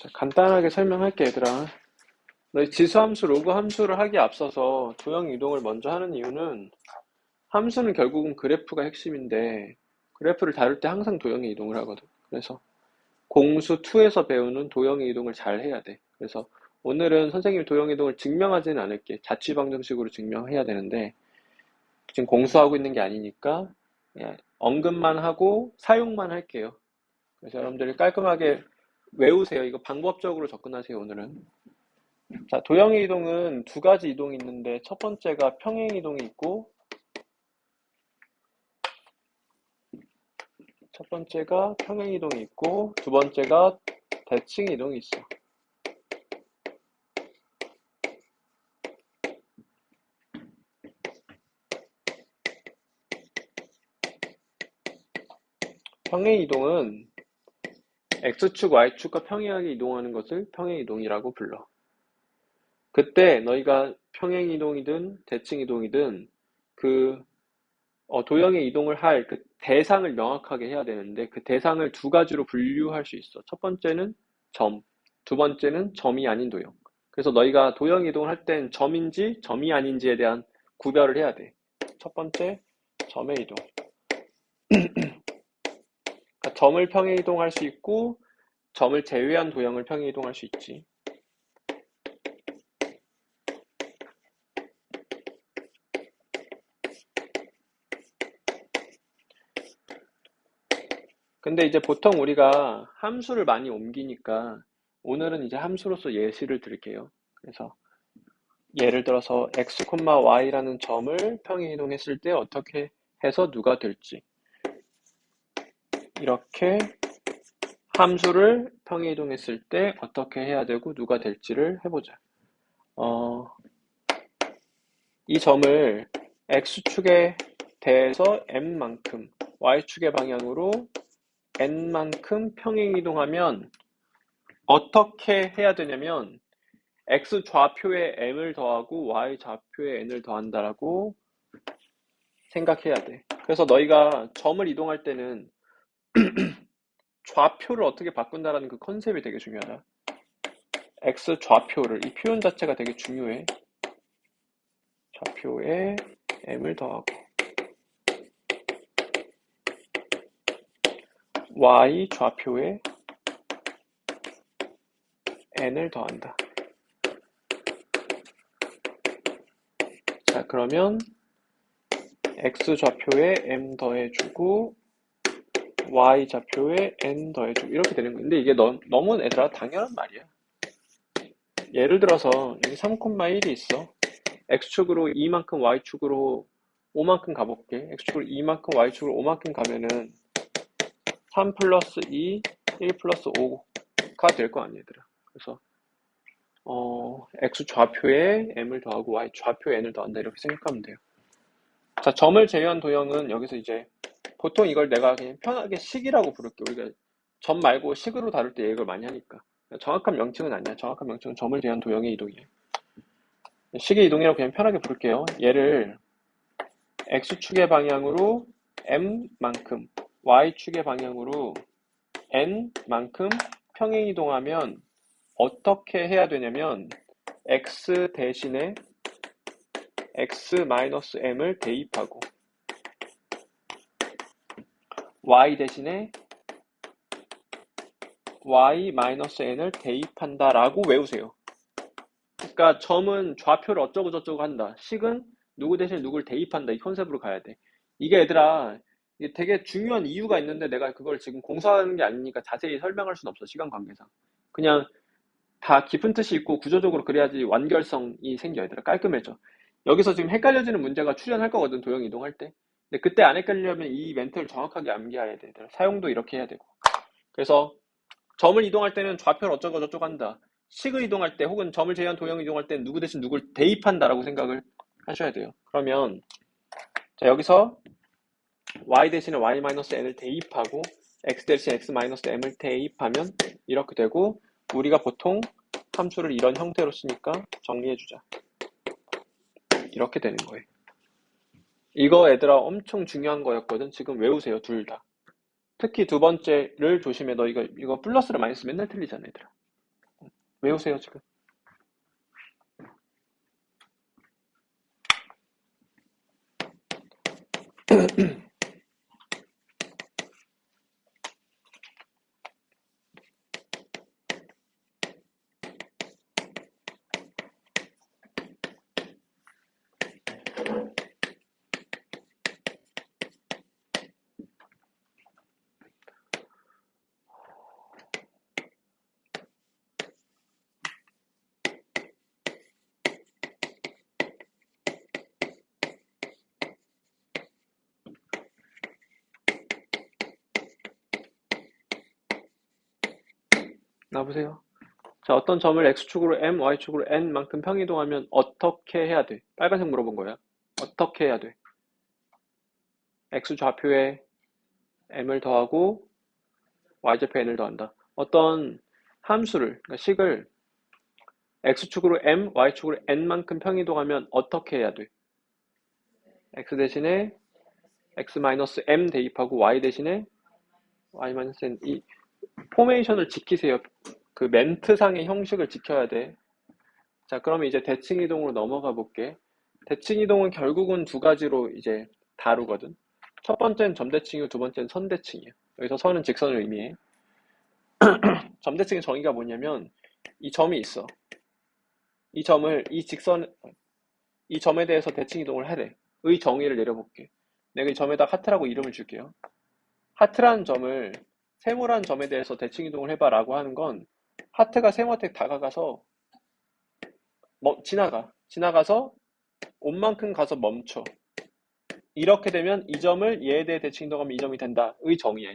자, 간단하게 설명할게, 얘들아. 너희 지수함수, 로그 함수를 하기에 앞서서 도형 이동을 먼저 하는 이유는 함수는 결국은 그래프가 핵심인데 그래프를 다룰 때 항상 도형의 이동을 하거든. 그래서 공수 2에서 배우는 도형의 이동을 잘 해야 돼. 그래서 오늘은 선생님이 도형의 이동을 증명하지는 않을게. 자취방정식으로 증명해야 되는데 지금 공수하고 있는 게 아니니까 언급만 하고 사용만 할게요. 그래서 여러분들이 깔끔하게 외우세요. 이거 방법적으로 접근하세요, 오늘은. 자, 도형의 이동은 두 가지 이동이 있는데 첫 번째가 평행 이동이 있고 두 번째가 대칭 이동이 있어. 평행 이동은 X축, Y축과 평행하게 이동하는 것을 평행 이동이라고 불러. 그때 너희가 평행 이동이든 대칭 이동이든 그 도형의 이동을 할 그 대상을 명확하게 해야 되는데 그 대상을 두 가지로 분류할 수 있어. 첫 번째는 점, 두 번째는 점이 아닌 도형. 그래서 너희가 도형 이동을 할 땐 점인지 점이 아닌지에 대한 구별을 해야 돼. 첫 번째, 점의 이동. 그러니까 점을 평행 이동할 수 있고 점을 제외한 도형을 평행 이동할 수 있지. 근데 이제 보통 우리가 함수를 많이 옮기니까 오늘은 이제 함수로서 예시를 들게요. 그래서 예를 들어서 x, y라는 점을 평행 이동했을 때 어떻게 해서 누가 될지 이렇게 함수를 평행 이동했을 때 어떻게 해야 되고 누가 될지를 해보자. 이 점을 x축에 대해서 m만큼 y축의 방향으로 n만큼 평행 이동하면 어떻게 해야 되냐면 x 좌표에 m을 더하고 y 좌표에 n을 더한다라고 생각해야 돼. 그래서 너희가 점을 이동할 때는 좌표를 어떻게 바꾼다라는 그 컨셉이 되게 중요하다. x 좌표를, 이 표현 자체가 되게 중요해. 좌표에 m을 더하고 y 좌표에 n을 더한다. 자, 그러면 x 좌표에 m 더해주고 y 좌표에 n 더해주고 이렇게 되는 건데 이게 너무 애들아 당연한 말이야. 예를 들어서 여기 3,1이 있어. x축으로 2만큼 y축으로 5만큼 가볼게. x축으로 2만큼 y축으로 5만큼 가면은 3 플러스 2, 1 플러스 5가 될 거 아니야, 얘들아. 그래서 x 좌표에 m을 더하고 y 좌표에 n을 더한다 이렇게 생각하면 돼요. 자, 점을 제외한 도형은 여기서 이제 보통 이걸 내가 그냥 편하게 식이라고 부를게. 우리가 점 말고 식으로 다룰 때 이걸 많이 하니까. 정확한 명칭은 아니야. 정확한 명칭은 점을 제외한 도형의 이동이에요. 식의 이동이라고 그냥 편하게 부를게요. 얘를 x축의 방향으로 m만큼, y축의 방향으로 n만큼 평행 이동하면 어떻게 해야 되냐면 x 대신에 x-m을 대입하고 y 대신에 y-n을 대입한다라고 외우세요. 그러니까 점은 좌표를 어쩌고 저쩌고 한다. 식은 누구 대신에 누구를 대입한다. 이 컨셉으로 가야 돼. 이게 얘들아 이게 되게 중요한 이유가 있는데 내가 그걸 지금 공부하는 게 아니니까 자세히 설명할 수는 없어. 시간 관계상. 그냥 다 깊은 뜻이 있고 구조적으로 그래야지 완결성이 생겨. 얘들아 깔끔해져. 여기서 지금 헷갈려지는 문제가 출현할 거거든. 도형 이동할 때. 근데 그때 안 헷갈리려면 이 멘트를 정확하게 암기해야 돼. 얘들아. 사용도 이렇게 해야 되고. 그래서 점을 이동할 때는 좌표를 어쩌고 저쩌고 한다. 식을 이동할 때 혹은 점을 제외한 도형을 이동할 때는 누구 대신 누굴 대입한다라고 생각을 하셔야 돼요. 그러면 자, 여기서 y 대신에 y-n을 대입하고 x 대신 x-m을 대입하면 이렇게 되고 우리가 보통 함수를 이런 형태로 쓰니까 정리해주자. 이렇게 되는 거예요. 이거 얘들아 엄청 중요한 거였거든. 지금 외우세요. 둘 다. 특히 두 번째를 조심해. 너 이거 플러스를 많이 쓰면 맨날 틀리잖아, 얘들아. 외우세요, 지금. 나보세요. 자, 어떤 점을 x축으로 m, y축으로 n만큼 평이동하면 어떻게 해야 돼? 빨간색 물어본 거야. 어떻게 해야 돼? x 좌표에 m을 더하고 y좌표에 n을 더한다. 어떤 함수를, 그러니까 식을 x축으로 m, y축으로 n만큼 평이동하면 어떻게 해야 돼? x 대신에 x-m 대입하고 y 대신에 y-n. 이 포메이션을 지키세요. 그 멘트상의 형식을 지켜야 돼. 자, 그러면 이제 대칭 이동으로 넘어가 볼게. 대칭 이동은 결국은 두 가지로 이제 다루거든. 첫 번째는 점대칭이고 두 번째는 선대칭이야. 여기서 선은 직선을 의미해. 점대칭의 정의가 뭐냐면 이 점이 있어. 이 점을 이 점에 대해서 대칭 이동을 하래. 의 정의를 내려볼게. 내가 이 점에다 하트라고 이름을 줄게요. 하트라는 점을 세모라는 점에 대해서 대칭 이동을 해봐라고 하는 건 하트가 세모한테 다가가서 지나가서 온만큼 가서 멈춰. 이렇게 되면 이 점을 얘에 대해 대칭 이동하면 이 점이 된다. 의 정의야.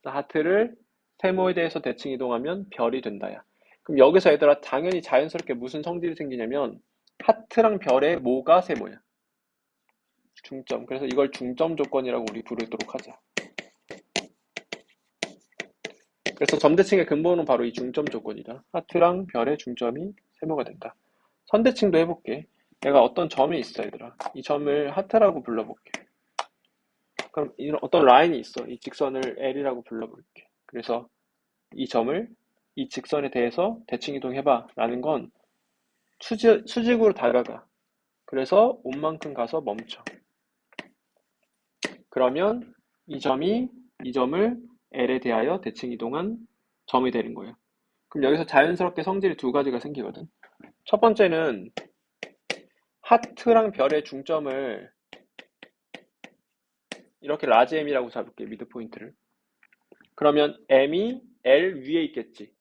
하트를 세모에 대해서 대칭 이동하면 별이 된다야. 그럼 여기서 얘들아 당연히 자연스럽게 무슨 성질이 생기냐면 하트랑 별의 뭐가 세모야. 중점. 그래서 이걸 중점 조건이라고 우리 부르도록 하자. 그래서 점대칭의 근본은 바로 이 중점 조건이다. 하트랑 별의 중점이 세모가 된다. 선대칭도 해볼게. 내가 어떤 점이 있어, 얘들아. 이 점을 하트라고 불러볼게. 그럼 어떤 라인이 있어. 이 직선을 L이라고 불러볼게. 그래서 이 점을 이 직선에 대해서 대칭 이동해봐 라는 건 수직으로 다가가. 그래서 온만큼 가서 멈춰. 그러면 이 점을 L에 대하여 대칭 이동한 점이 되는 거예요. 그럼 여기서 자연스럽게 성질이 두 가지가 생기거든. 첫 번째는 하트랑 별의 중점을 이렇게 라지 M이라고 잡을게, 미드 포인트를. 그러면 M이 L 위에 있겠지.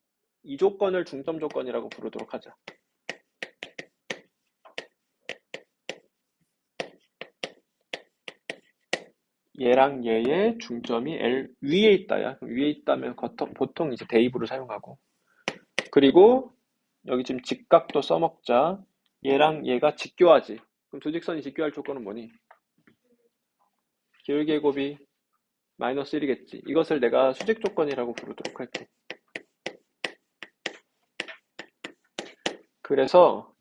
이 조건을 중점 조건이라고 부르도록 하자. 얘랑 얘의 중점이 L 위에 있다야. 위에 있다면 보통 이제 대입으로 사용하고. 그리고 여기 지금 직각도 써먹자. 얘랑 얘가 직교하지. 그럼 두 직선이 직교할 조건은 뭐니? 기울기의 곱이 마이너스 1이겠지. 이것을 내가 수직 조건이라고 부르도록 할게. 그래서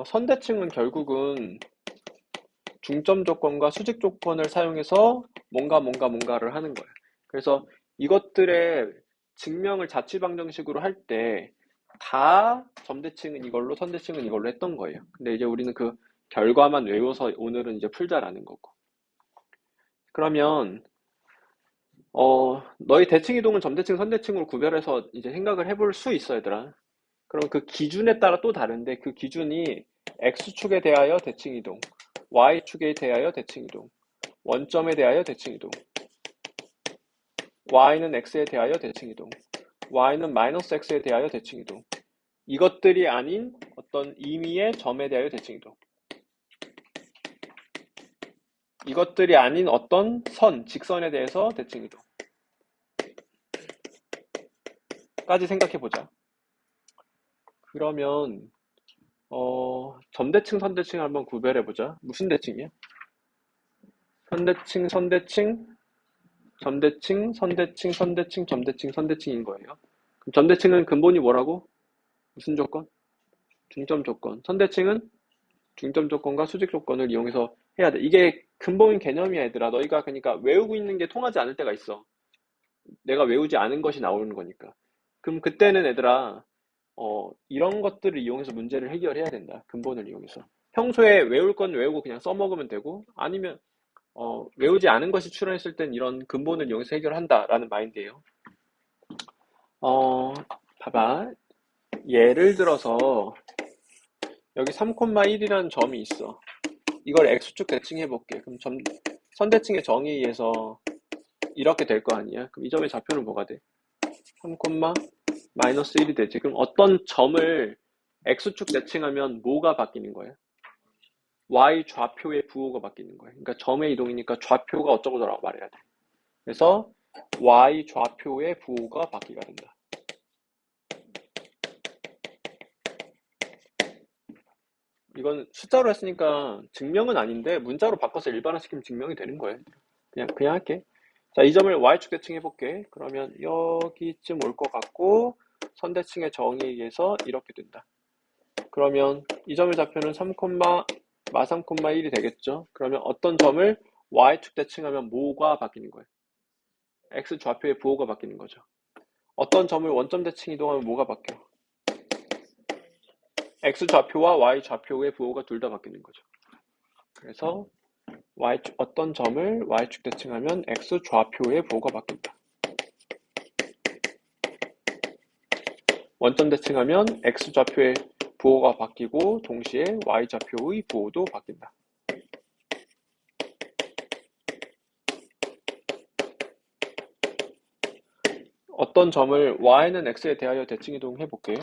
선대칭은 결국은 중점 조건과 수직 조건을 사용해서 뭔가를 하는 거야. 그래서 이것들의 증명을 자취방정식으로 할 때 다 점대칭은 이걸로 선대칭은 이걸로 했던 거예요. 근데 이제 우리는 그 결과만 외워서 오늘은 이제 풀자라는 거고. 그러면 너희 대칭 이동은 점대칭, 선대칭으로 구별해서 이제 생각을 해볼 수 있어, 얘들아. 그럼 그 기준에 따라 또 다른데 그 기준이 X축에 대하여 대칭 이동, Y축에 대하여 대칭 이동, 원점에 대하여 대칭 이동, Y는 X에 대하여 대칭 이동, Y는 마이너스 X에 대하여 대칭 이동. 이것들이 아닌 어떤 임의의 점에 대하여 대칭 이동. 이것들이 아닌 어떤 직선에 대해서 대칭 이동. 까지 생각해 보자. 그러면 점대칭, 선대칭 한번 구별해 보자. 무슨 대칭이야? 선대칭, 점대칭, 선대칭, 점대칭, 선대칭인 거예요. 그럼 점대칭은 근본이 뭐라고? 무슨 조건? 중점 조건. 선대칭은 중점 조건과 수직 조건을 이용해서 해야 돼. 이게 근본 개념이야, 얘들아. 너희가 그러니까 외우고 있는 게 통하지 않을 때가 있어. 내가 외우지 않은 것이 나오는 거니까. 그럼 그때는 얘들아, 이런 것들을 이용해서 문제를 해결해야 된다. 근본을 이용해서. 평소에 외울 건 외우고 그냥 써먹으면 되고, 아니면 외우지 않은 것이 출현했을 땐 이런 근본을 이용해서 해결한다라는 마인드예요. 봐봐. 예를 들어서 여기 3,1이라는 점이 있어. 이걸 x축 대칭해 볼게. 그럼 선대칭의 정의에 의해서 이렇게 될 거 아니야? 그럼 이 점의 좌표는 뭐가 돼? 3, 마이너스 1이 되지. 그럼 어떤 점을 x축 대칭하면 뭐가 바뀌는 거야? y 좌표의 부호가 바뀌는 거야. 그러니까 점의 이동이니까 좌표가 어쩌고저쩌고 말해야 돼. 그래서 y 좌표의 부호가 바뀌게 된다. 이건 숫자로 했으니까 증명은 아닌데 문자로 바꿔서 일반화시키면 증명이 되는 거예요. 그냥 할게. 자, 이 점을 y축 대칭해 볼게. 그러면 여기쯤 올 것 같고 선대칭의 정의에 의해서 이렇게 된다. 그러면 이 점의 좌표는 3,1이 되겠죠. 그러면 어떤 점을 y축 대칭하면 뭐가 바뀌는 거예요? x 좌표의 부호가 바뀌는 거죠. 어떤 점을 원점 대칭 이동하면 뭐가 바뀌어? x 좌표와 y 좌표의 부호가 둘 다 바뀌는 거죠. 그래서 어떤 점을 y축 대칭하면 x 좌표의 부호가 바뀐다. 원점 대칭하면 x 좌표의 부호가 바뀌고 동시에 y 좌표의 부호도 바뀐다. 어떤 점을 y는 x에 대하여 대칭 이동해 볼게요.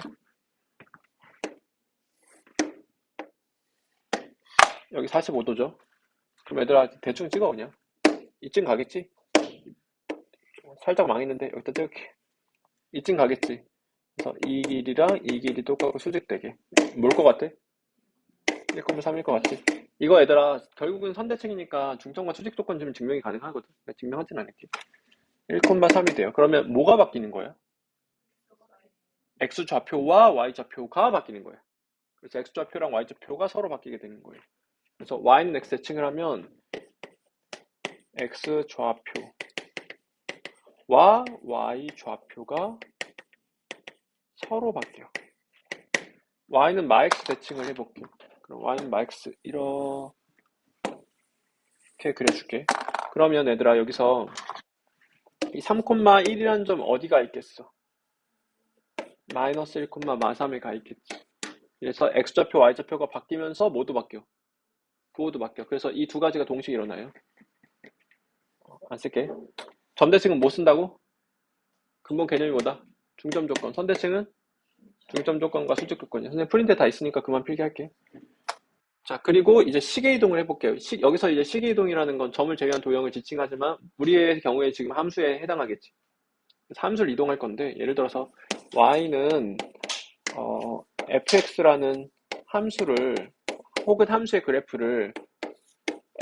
여기 45도죠. 그럼 얘들아 대충 찍어 그냥. 이쯤 가겠지? 살짝 망했는데 여기다 찍을게. 이쯤 가겠지? 그래서 이 길이랑 이 길이 똑같고 수직되게. 뭘 것 같아? 1,3일 것 같지? 이거 얘들아 결국은 선대칭이니까 중점과 수직 조건 주면 증명이 가능하거든. 증명하진 않을게. 1,3이 돼요. 그러면 뭐가 바뀌는 거야? x 좌표와 y 좌표가 바뀌는 거예요. 그래서 x 좌표랑 y 좌표가 서로 바뀌게 되는 거예요. 그래서 y는 x 대칭을 하면 x 좌표와 y 좌표가 서로 바뀌어. y는 마x 대칭을 해볼게. 그럼 y는 max 이렇게 그려줄게. 그러면 얘들아 여기서 이 3,1이라는 점 어디가 있겠어? 마이너스 1, 마3에 가 있겠지. 그래서 x좌표, y좌표가 바뀌면서 뭐도 바뀌어? 부호도 바뀌어. 그래서 이 두 가지가 동시에 일어나요. 안 쓸게. 점대칭은 뭐 쓴다고? 근본 개념이 뭐다? 중점 조건. 선대칭은 중점 조건과 수직 조건이야. 선생님 프린트에 다 있으니까 그만 필기할게. 자, 그리고 이제 시계 이동을 해볼게요. 여기서 이제 시계 이동이라는 건 점을 제외한 도형을 지칭하지만 우리의 경우에 지금 함수에 해당하겠지. 그래서 함수를 이동할 건데 예를 들어서 y는 fx라는 함수를 혹은 함수의 그래프를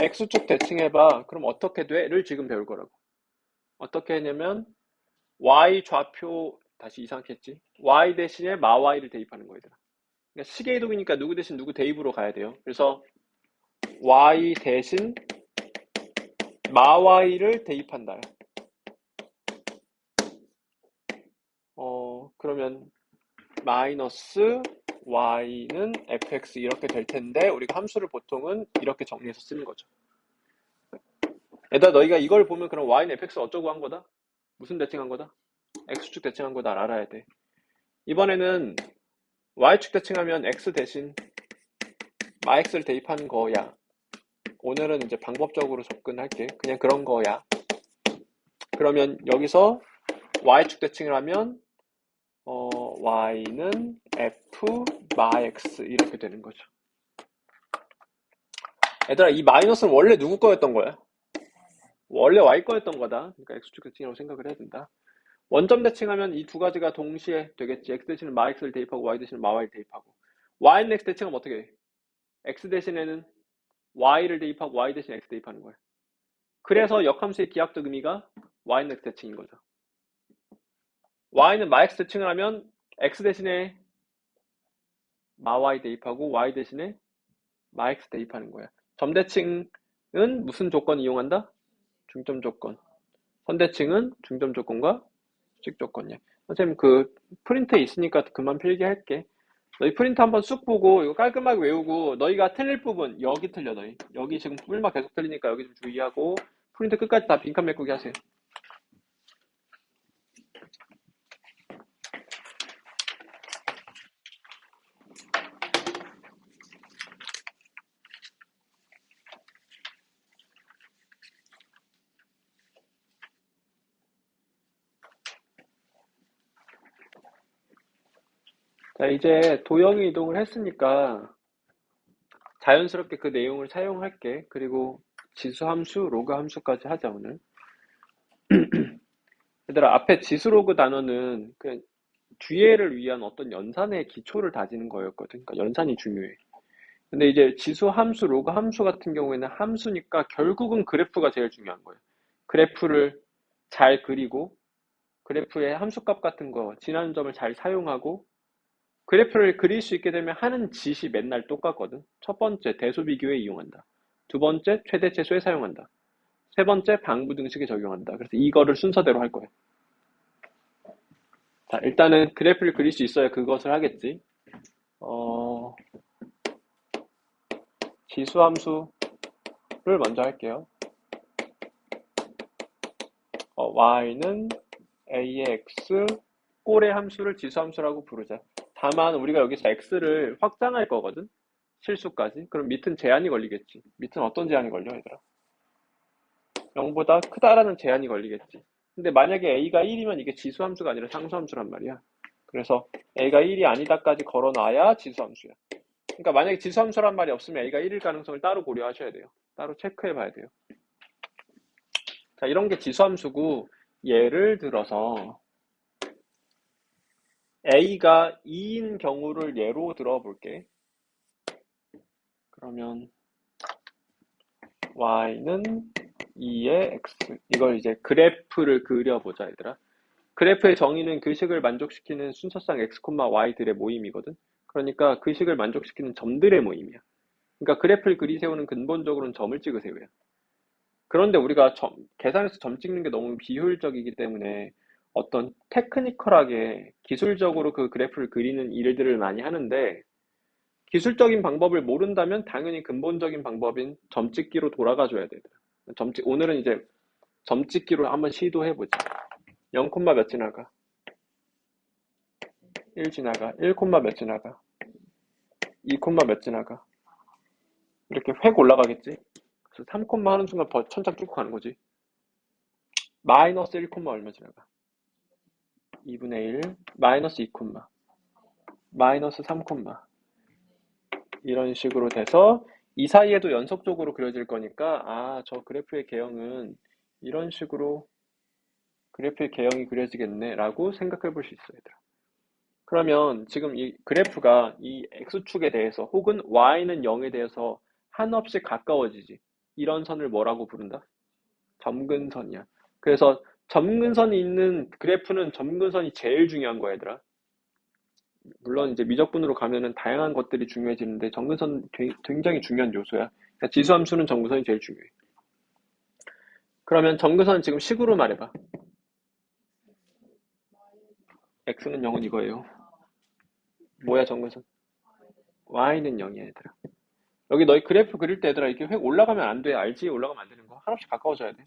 x축 대칭해봐. 그럼 어떻게 돼? 를 지금 배울 거라고. 어떻게 했냐면 y 좌표 다시 이상하게 했지. y 대신에 마 y를 대입하는 거야. 그러니까 시계 이동이니까 누구 대신 누구 대입으로 가야 돼요. 그래서 y 대신 마 y를 대입한다. 그러면 마이너스 y는 fx 이렇게 될 텐데 우리가 함수를 보통은 이렇게 정리해서 쓰는 거죠. 얘들아 너희가 이걸 보면 그럼 y는 fx 어쩌고 한 거다? 무슨 대칭한 거다? x축 대칭한 거다 알아야 돼. 이번에는 y축 대칭하면 x 대신 마x를 대입하는 거야. 오늘은 이제 방법적으로 접근할게. 그냥 그런 거야. 그러면 여기서 y축 대칭을 하면 y는 f 마x 이렇게 되는 거죠. 얘들아 이 마이너스는 원래 누구 거였던 거야? 원래 y 거였던 거다. 그러니까 x축 대칭이라고 생각을 해야 된다. 원점 대칭하면 이 두 가지가 동시에 되겠지. x 대신에 마 x를 대입하고 y 대신에 마 y를 대입하고 y는 x 대칭하면 어떻게 해? x 대신에는 y를 대입하고 y 대신에 x 대입하는 거야. 그래서 역함수의 기하학적 의미가 y는 x 대칭인 거죠. y는 마 x 대칭을 하면 x 대신에 마 y 대입하고 y 대신에 마 x 대입하는 거야. 점 대칭은 무슨 조건 이용한다? 중점 조건. 선 대칭은 중점 조건과 수직 조건이야. 선생님 그 프린트에 있으니까 그만 필기할게. 너희 프린트 한번 쑥 보고 이거 깔끔하게 외우고 너희가 틀릴 부분 여기 틀려 너희. 여기 지금 뿔막 계속 틀리니까 여기 좀 주의하고 프린트 끝까지 다 빈칸 메꾸기 하세요. 자, 이제 도형의 이동을 했으니까 자연스럽게 그 내용을 사용할게. 그리고 지수 함수, 로그 함수까지 하자, 오늘. 얘들아, 앞에 지수 로그 단어는 그 뒤에를 위한 어떤 연산의 기초를 다지는 거였거든. 그러니까 연산이 중요해. 근데 이제 지수 함수, 로그 함수 같은 경우에는 함수니까 결국은 그래프가 제일 중요한 거예요. 그래프를 잘 그리고 그래프의 함수값 같은 거, 지나는 점을 잘 사용하고 그래프를 그릴 수 있게 되면 하는 짓이 맨날 똑같거든. 첫 번째, 대소 비교에 이용한다. 두 번째, 최대체수에 사용한다. 세 번째, 방부등식에 적용한다. 그래서 이거를 순서대로 할 거야. 자, 일단은 그래프를 그릴 수 있어야 그것을 하겠지. 지수함수를 먼저 할게요. y는 a의 x, 꼴의 함수를 지수함수라고 부르자. 다만 우리가 여기서 x를 확장할 거거든. 실수까지. 그럼 밑은 제한이 걸리겠지. 밑은 어떤 제한이 걸려, 얘들아? 0보다 크다라는 제한이 걸리겠지. 근데 만약에 a가 1이면 이게 지수함수가 아니라 상수함수란 말이야. 그래서 a가 1이 아니다까지 걸어놔야 지수함수야. 그러니까 만약에 지수함수란 말이 없으면 a가 1일 가능성을 따로 고려하셔야 돼요. 따로 체크해 봐야 돼요. 자, 이런 게 지수함수고 예를 들어서 a가 2인 경우를 예로 들어볼게. 그러면 y는 2의 x. 이걸 이제 그래프를 그려보자, 얘들아. 그래프의 정의는 그 식을 만족시키는 순서상 x, y들의 모임이거든. 그러니까 그 식을 만족시키는 점들의 모임이야. 그러니까 그래프를 그리세우는 근본적으로는 점을 찍으세요. 그런데 우리가 계산해서 점 찍는 게 너무 비효율적이기 때문에 어떤 테크니컬하게 기술적으로 그 그래프를 그리는 일들을 많이 하는데 기술적인 방법을 모른다면 당연히 근본적인 방법인 점 찍기로 돌아가 줘야 되더라. 오늘은 이제 점 찍기로 한번 시도해보자. 0, 몇 지나가? 1 지나가. 1, 몇 지나가? 2, 몇 지나가? 이렇게 획 올라가겠지? 그래서 3, 하는 순간 천장 뚫고 가는 거지. 마이너스 1, 얼마 지나가? 2분의 1, 마이너스 2, 마이너스 3, 이런 식으로 돼서 이 사이에도 연속적으로 그려질 거니까 저 그래프의 개형은 이런 식으로 그래프의 개형이 그려지겠네 라고 생각해 볼 수 있어요, 얘들아. 그러면 지금 이 그래프가 이 x축에 대해서 혹은 y는 0에 대해서 한없이 가까워지지. 이런 선을 뭐라고 부른다? 점근선이야. 그래서 점근선이 있는 그래프는 점근선이 제일 중요한 거야, 얘들아. 물론 이제 미적분으로 가면은 다양한 것들이 중요해지는데 점근선 굉장히 중요한 요소야. 그러니까 지수함수는 점근선이 제일 중요해. 그러면 점근선 지금 식으로 말해봐. x는 0은 이거예요. 뭐야 점근선? y는 0이야, 얘들아. 여기 너희 그래프 그릴 때 얘들아 이렇게 획 올라가면 안 돼. 알지? 올라가면 안 되는 거. 한없이 가까워져야 돼.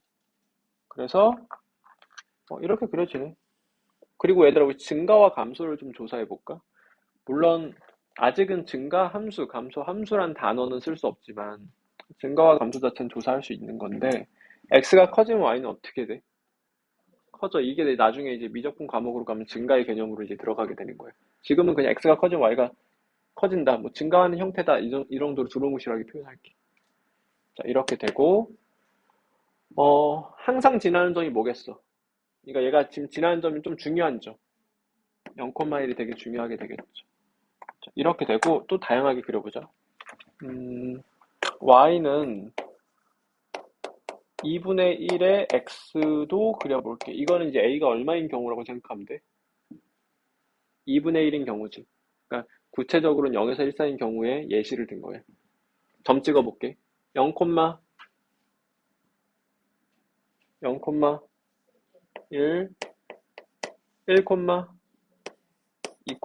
그래서 이렇게 그려지네. 그리고 얘들아 우리 증가와 감소를 좀 조사해 볼까? 물론 아직은 증가 함수, 감소 함수란 단어는 쓸 수 없지만 증가와 감소 자체는 조사할 수 있는 건데 x가 커지면 y는 어떻게 돼? 커져. 이게 나중에 이제 미적분 과목으로 가면 증가의 개념으로 이제 들어가게 되는 거예요. 지금은 그냥 x가 커지면 y가 커진다. 뭐 증가하는 형태다. 이 정도로 두루뭉실하게 표현할게. 자, 이렇게 되고 항상 지나는 점이 뭐겠어? 그러니까 얘가 지금 지나는 점이 좀 중요한 점. 0,1이 되게 중요하게 되겠죠. 자, 이렇게 되고 또 다양하게 그려보자. y는 2분의 1의 x도 그려볼게. 이거는 이제 a가 얼마인 경우라고 생각하면 돼? 2분의 1인 경우지. 그러니까 구체적으로는 0에서 1 사이인 경우에 예시를 든 거예요. 점 찍어볼게. 0, 0,1, 1, 2,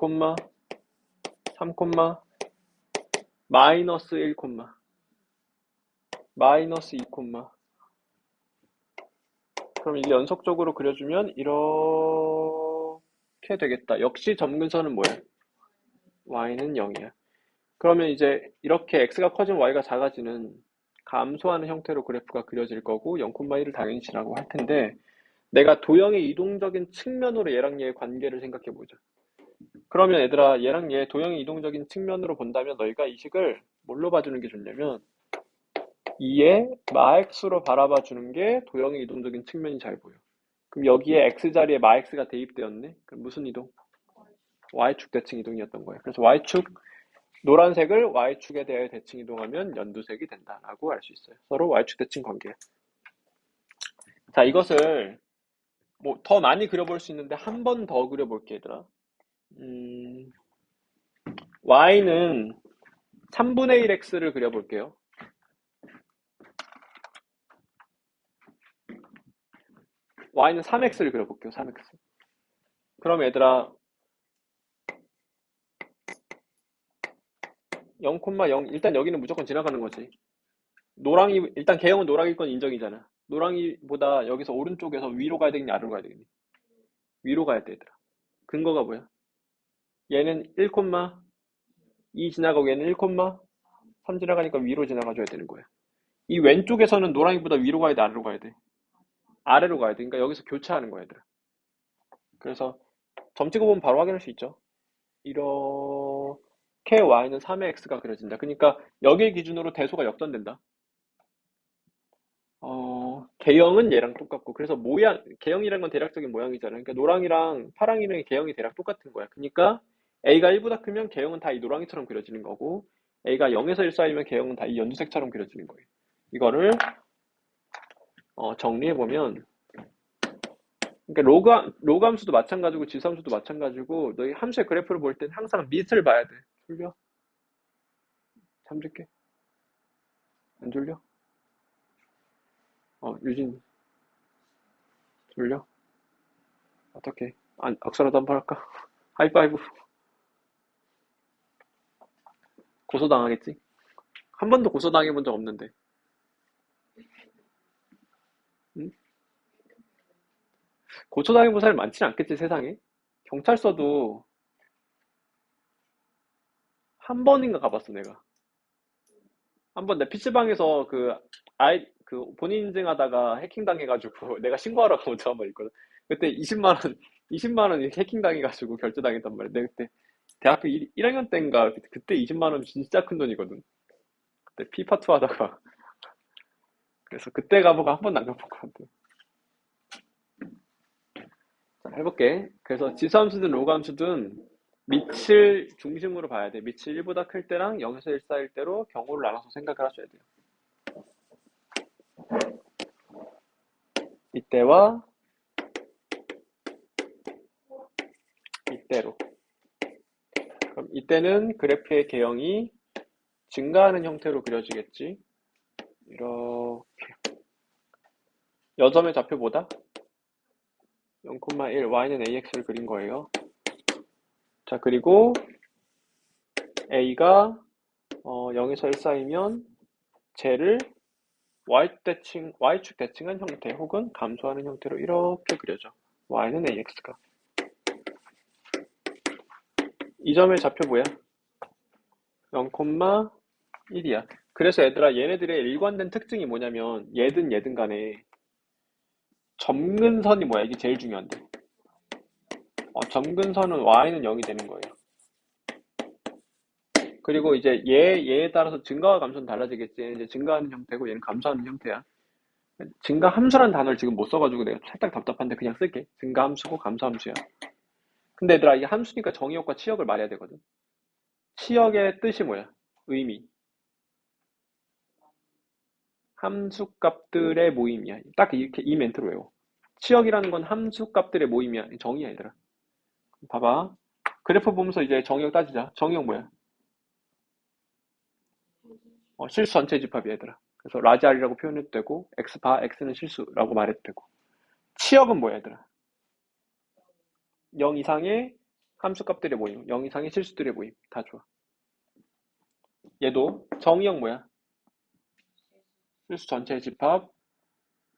3, 마이너스 1, 마이너스 2, 그럼 이게 연속적으로 그려주면 이렇게 되겠다. 역시 점근선은 뭐야? y는 0이야. 그러면 이제 이렇게 x가 커지면 y가 작아지는 감소하는 형태로 그래프가 그려질 거고 0,1을 당연히 지나고 할 텐데 내가 도형의 이동적인 측면으로 얘랑 얘의 관계를 생각해 보자. 그러면 얘들아 얘랑 얘 도형의 이동적인 측면으로 본다면 너희가 이 식을 뭘로 봐주는 게 좋냐면 2의 마x로 바라봐 주는 게 도형의 이동적인 측면이 잘 보여. 그럼 여기에 x자리에 마x가 대입되었네. 그럼 무슨 이동? y축 대칭 이동이었던 거예요. 그래서 y축 노란색을 y축에 대해 대칭 이동하면 연두색이 된다라고 알 수 있어요. 서로 y축 대칭 관계. 자, 이것을 뭐 더 많이 그려볼 수 있는데 한 번 더 그려볼게, 얘들아. 음, y는 3분의 1x를 그려볼게요. y는 3x를 그려볼게요, 3x. 그럼 얘들아, 0,0, 일단 여기는 무조건 지나가는 거지. 노랑이, 일단 개형은 노랑일 건 인정이잖아. 노랑이보다 여기서 오른쪽에서 위로 가야 되겠니, 아래로 가야 되겠니? 위로 가야 돼, 얘들아. 근거가 뭐야? 얘는 1,2 지나가고 얘는 1,3 지나가니까 위로 지나가줘야 되는 거야. 이 왼쪽에서는 노랑이보다 위로 가야 돼, 아래로 가야 돼? 아래로 가야 돼. 그러니까 여기서 교차하는 거야, 얘들아. 그래서 점 찍어보면 바로 확인할 수 있죠. 이렇게 y는 3의 x가 그려진다. 그러니까 여기 기준으로 대소가 역전된다. 개형은 얘랑 똑같고, 그래서 모양, 개형이란 건 대략적인 모양이잖아. 그러니까 노랑이랑 파랑이랑 개형이 대략 똑같은 거야. 그러니까 A가 1보다 크면 개형은 다 이 노랑이처럼 그려지는 거고, A가 0에서 1 사이면 개형은 다 이 연두색처럼 그려지는 거예요. 이거를 정리해보면, 그러니까 로그 함수도 마찬가지고 지수함수도 마찬가지고 너희 함수의 그래프를 볼 땐 항상 밑을 봐야 돼. 졸려? 잠들게? 안 졸려? 유진 졸려? 어떡해? 악수라도 한번 할까? 하이파이브. 고소당하겠지? 한 번도 고소당해본 적 없는데. 응? 고소당해본 사람이 많지는 않겠지, 세상에? 경찰서도 한 번인가 가봤어, 내가. 한 번 내 PC방에서 그 본인 인증하다가 해킹당해가지고 내가 신고하러 가본 적 한 번 있거든. 그때 20만 원, 20만 원 해킹당해가지고 결제당했단 말이야. 내가 그때 대학교 1학년 때인가 그때 20만 원 진짜 큰 돈이거든. 그때 피파투 하다가 그래서 그때 가보고 한 번도 안 가본 것 같아. 자, 해볼게. 그래서 지수함수든 로그함수든 밑을 중심으로 봐야 돼. 밑이 1보다 클 때랑 0에서 1 사이일 때로 경우를 나눠서 생각을 하셔야 돼요. 이때와 이때로. 그럼 이때는 그래프의 개형이 증가하는 형태로 그려지겠지. 이렇게. 여점의 좌표보다 0,1 y는 ax를 그린 거예요. 자, 그리고 a가 0에서 1 사이면 쟤를 y축 대칭한 형태 혹은 감소하는 형태로 이렇게 그려져. y는 ax가. 이 점의 좌표 뭐야? 0,1이야. 그래서 얘들아 얘네들의 일관된 특징이 뭐냐면 얘든 간에 점근선이 뭐야? 이게 제일 중요한데. 점근선은 y는 0이 되는 거예요. 그리고 이제 얘에 따라서 증가와 감소는 달라지겠지. 얘는 이제 증가하는 형태고 얘는 감소하는 형태야. 증가 함수란 단어를 지금 못 써가지고 내가 살짝 답답한데 그냥 쓸게. 증가 함수고 감소 함수야. 근데 얘들아 이게 함수니까 정의역과 치역을 말해야 되거든. 치역의 뜻이 뭐야? 의미. 함수값들의 모임이야. 딱 이렇게 이 멘트로 외워. 치역이라는 건 함수값들의 모임이야. 정의야 얘들아. 봐봐. 그래프 보면서 이제 정의역 따지자. 정의역 뭐야? 실수 전체 집합이야 얘들아. 그래서 라지알이라고 표현해도 되고 x는 실수라고 말해도 되고. 치역은 뭐야 얘들아? 0 이상의 함수값들의 모임, 0 이상의 실수들의 모임. 다 좋아. 얘도 정의형 뭐야? 실수 전체의 집합.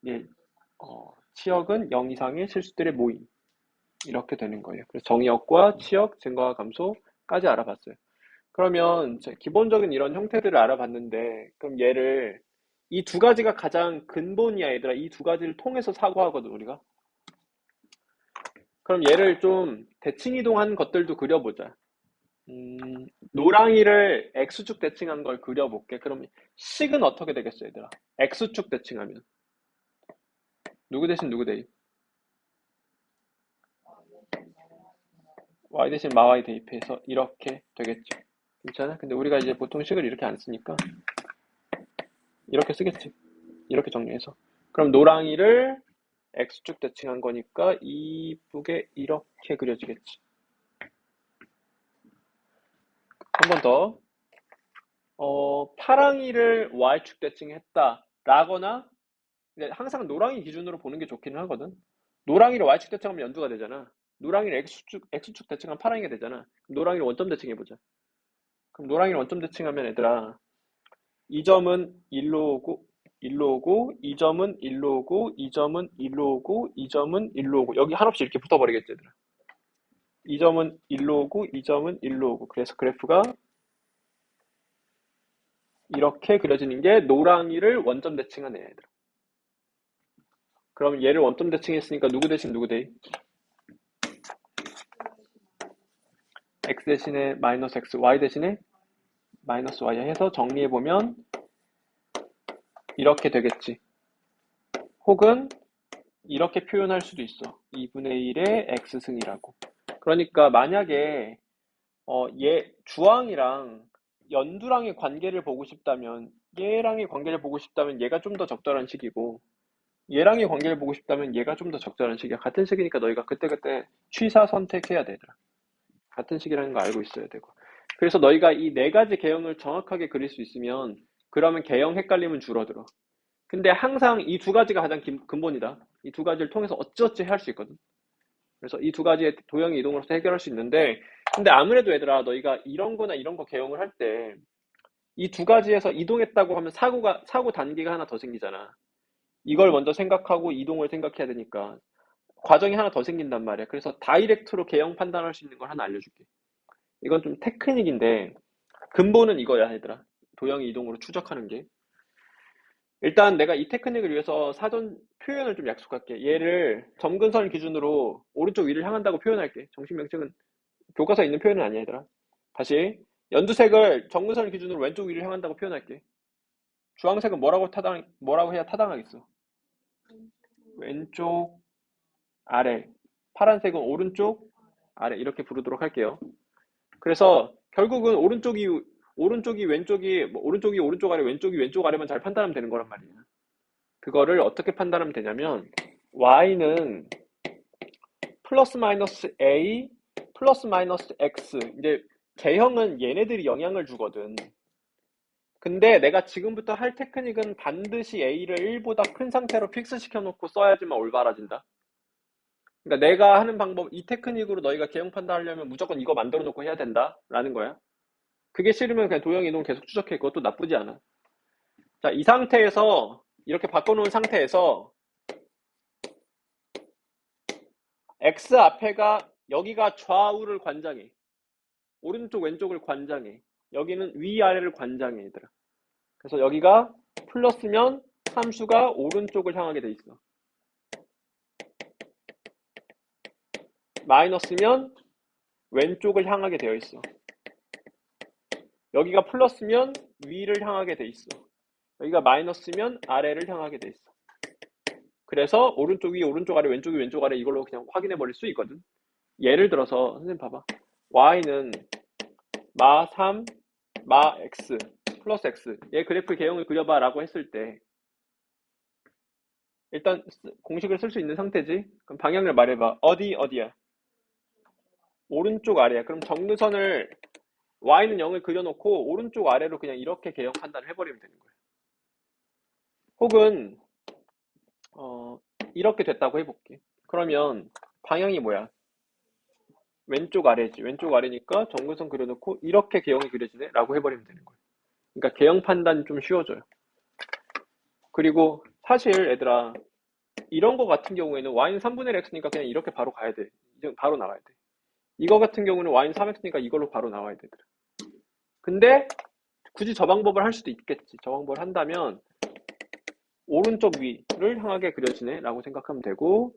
얘, 치역은 0 이상의 실수들의 모임. 이렇게 되는 거예요. 그래서 정의역과 치역, 증가와 감소까지 알아봤어요. 그러면 기본적인 이런 형태들을 알아봤는데, 그럼 얘를 이 두 가지가 가장 근본이야, 얘들아. 이 두 가지를 통해서 사고하거든, 우리가. 그럼 얘를 좀 대칭 이동한 것들도 그려보자. 노랑이를 X축 대칭한 걸 그려볼게. 그럼 식은 어떻게 되겠어, 얘들아? X축 대칭하면. 누구 대신 누구 대입? Y 대신 마Y 대입해서 이렇게 되겠죠. 괜찮아? 근데 우리가 이제 보통 식을 이렇게 안 쓰니까 이렇게 쓰겠지. 이렇게 정리해서. 그럼 노랑이를 X축 대칭한 거니까 이쁘게 이렇게 그려지겠지. 한 번 더. 파랑이를 Y축 대칭했다. 라거나, 근데 항상 노랑이 기준으로 보는 게 좋기는 하거든. 노랑이를 Y축 대칭하면 연두가 되잖아. 노랑이를 X축 대칭하면 파랑이가 되잖아. 그럼 노랑이를 원점 대칭해보자. 그럼 노랑이를 원점 대칭하면 얘들아, 이 점은 1로 오고, 1로 오고, 이 점은 1로 오고, 이 점은 1로 오고, 이 점은 1로 오고, 여기 한없이 이렇게 붙어버리겠지, 얘들아. 이 점은 1로 오고, 이 점은 1로 오고. 그래서 그래프가 이렇게 그려지는 게 노랑이를 원점 대칭한 애들. 그럼 얘를 원점 대칭했으니까 누구 대신 누구 대? x 대신에 마이너스 x, y 대신에 마이너스 y 해서 정리해보면 이렇게 되겠지. 혹은 이렇게 표현할 수도 있어. 2분의 1의 x승이라고. 그러니까 만약에 얘 주황이랑 연두랑의 관계를 보고 싶다면, 얘랑의 관계를 보고 싶다면 얘가 좀 더 적절한 식이고, 얘랑의 관계를 보고 싶다면 얘가 좀 더 적절한 식이야. 같은 식이니까 너희가 그때그때 취사 선택해야 되더라. 같은 식이라는 거 알고 있어야 되고. 그래서 너희가 이 네 가지 개형을 정확하게 그릴 수 있으면, 그러면 개형 헷갈림은 줄어들어. 근데 항상 이 두 가지가 가장 근본이다. 이 두 가지를 통해서 어찌어찌 할 수 있거든. 그래서 이 두 가지의 도형의 이동으로서 해결할 수 있는데, 근데 아무래도 얘들아, 너희가 이런 거나 이런 거 개형을 할 때 이 두 가지에서 이동했다고 하면 사고 단계가 하나 더 생기잖아. 이걸 먼저 생각하고 이동을 생각해야 되니까 과정이 하나 더 생긴단 말이야. 그래서 다이렉트로 개형 판단할 수 있는 걸 하나 알려줄게. 이건 좀 테크닉인데 근본은 이거야, 얘들아. 도형의 이동으로 추적하는 게. 일단 내가 이 테크닉을 위해서 사전 표현을 좀 약속할게. 얘를 점근선 기준으로 오른쪽 위를 향한다고 표현할게. 정식 명칭은 교과서에 있는 표현은 아니야, 얘들아. 다시 연두색을 점근선 기준으로 왼쪽 위를 향한다고 표현할게. 주황색은 뭐라고 해야 타당하겠어? 왼쪽 아래. 파란색은 오른쪽 아래. 이렇게 부르도록 할게요. 그래서 결국은 오른쪽이 왼쪽이 뭐 오른쪽이 오른쪽 아래, 왼쪽이 왼쪽 아래만 잘 판단하면 되는 거란 말이야. 그거를 어떻게 판단하면 되냐면 y는 플러스 마이너스 a 플러스 마이너스 x, 이제 개형은 얘네들이 영향을 주거든. 근데 내가 지금부터 할 테크닉은 반드시 a를 1보다 큰 상태로 픽스 시켜놓고 써야지만 올바라진다. 그러니까 내가 하는 방법, 이 테크닉으로 너희가 개형 판단하려면 무조건 이거 만들어 놓고 해야 된다라는 거야. 그게 싫으면 그냥 도형 이동 계속 추적해. 그것도 나쁘지 않아. 자, 이 상태에서 이렇게 바꿔놓은 상태에서 x 앞에가, 여기가 좌우를 관장해. 오른쪽 왼쪽을 관장해. 여기는 위아래를 관장해, 얘들아. 그래서 여기가 플러스면 함수가 오른쪽을 향하게 돼 있어. 마이너스면 왼쪽을 향하게 되어 있어. 여기가 플러스면 위를 향하게 돼 있어. 여기가 마이너스면 아래를 향하게 돼 있어. 그래서 오른쪽 위, 오른쪽 아래, 왼쪽 위, 왼쪽 아래 이걸로 그냥 확인해 버릴 수 있거든. 예를 들어서 선생님 봐봐. y는 마 3, 마 x, 플러스 x. 얘 그래프 개형을 그려봐 라고 했을 때 일단 공식을 쓸 수 있는 상태지. 그럼 방향을 말해봐. 어디야? 오른쪽 아래야. 그럼 정류선을 y는 0을 그려놓고 오른쪽 아래로 그냥 이렇게 개형 판단을 해버리면 되는 거야. 혹은 이렇게 됐다고 해볼게. 그러면 방향이 뭐야? 왼쪽 아래지. 왼쪽 아래니까 정근선 그려놓고 이렇게 개형이 그려지네 라고 해버리면 되는 거예요. 그러니까 개형 판단이 좀 쉬워져요. 그리고 사실 얘들아 이런 거 같은 경우에는 y는 3분의 1 x니까 그냥 이렇게 바로 가야 돼. 이제 바로 나와야 돼. 이거 같은 경우는 y는 3x니까 이걸로 바로 나와야 돼. 근데 굳이 저 방법을 할 수도 있겠지. 저 방법을 한다면 오른쪽 위를 향하게 그려지네 라고 생각하면 되고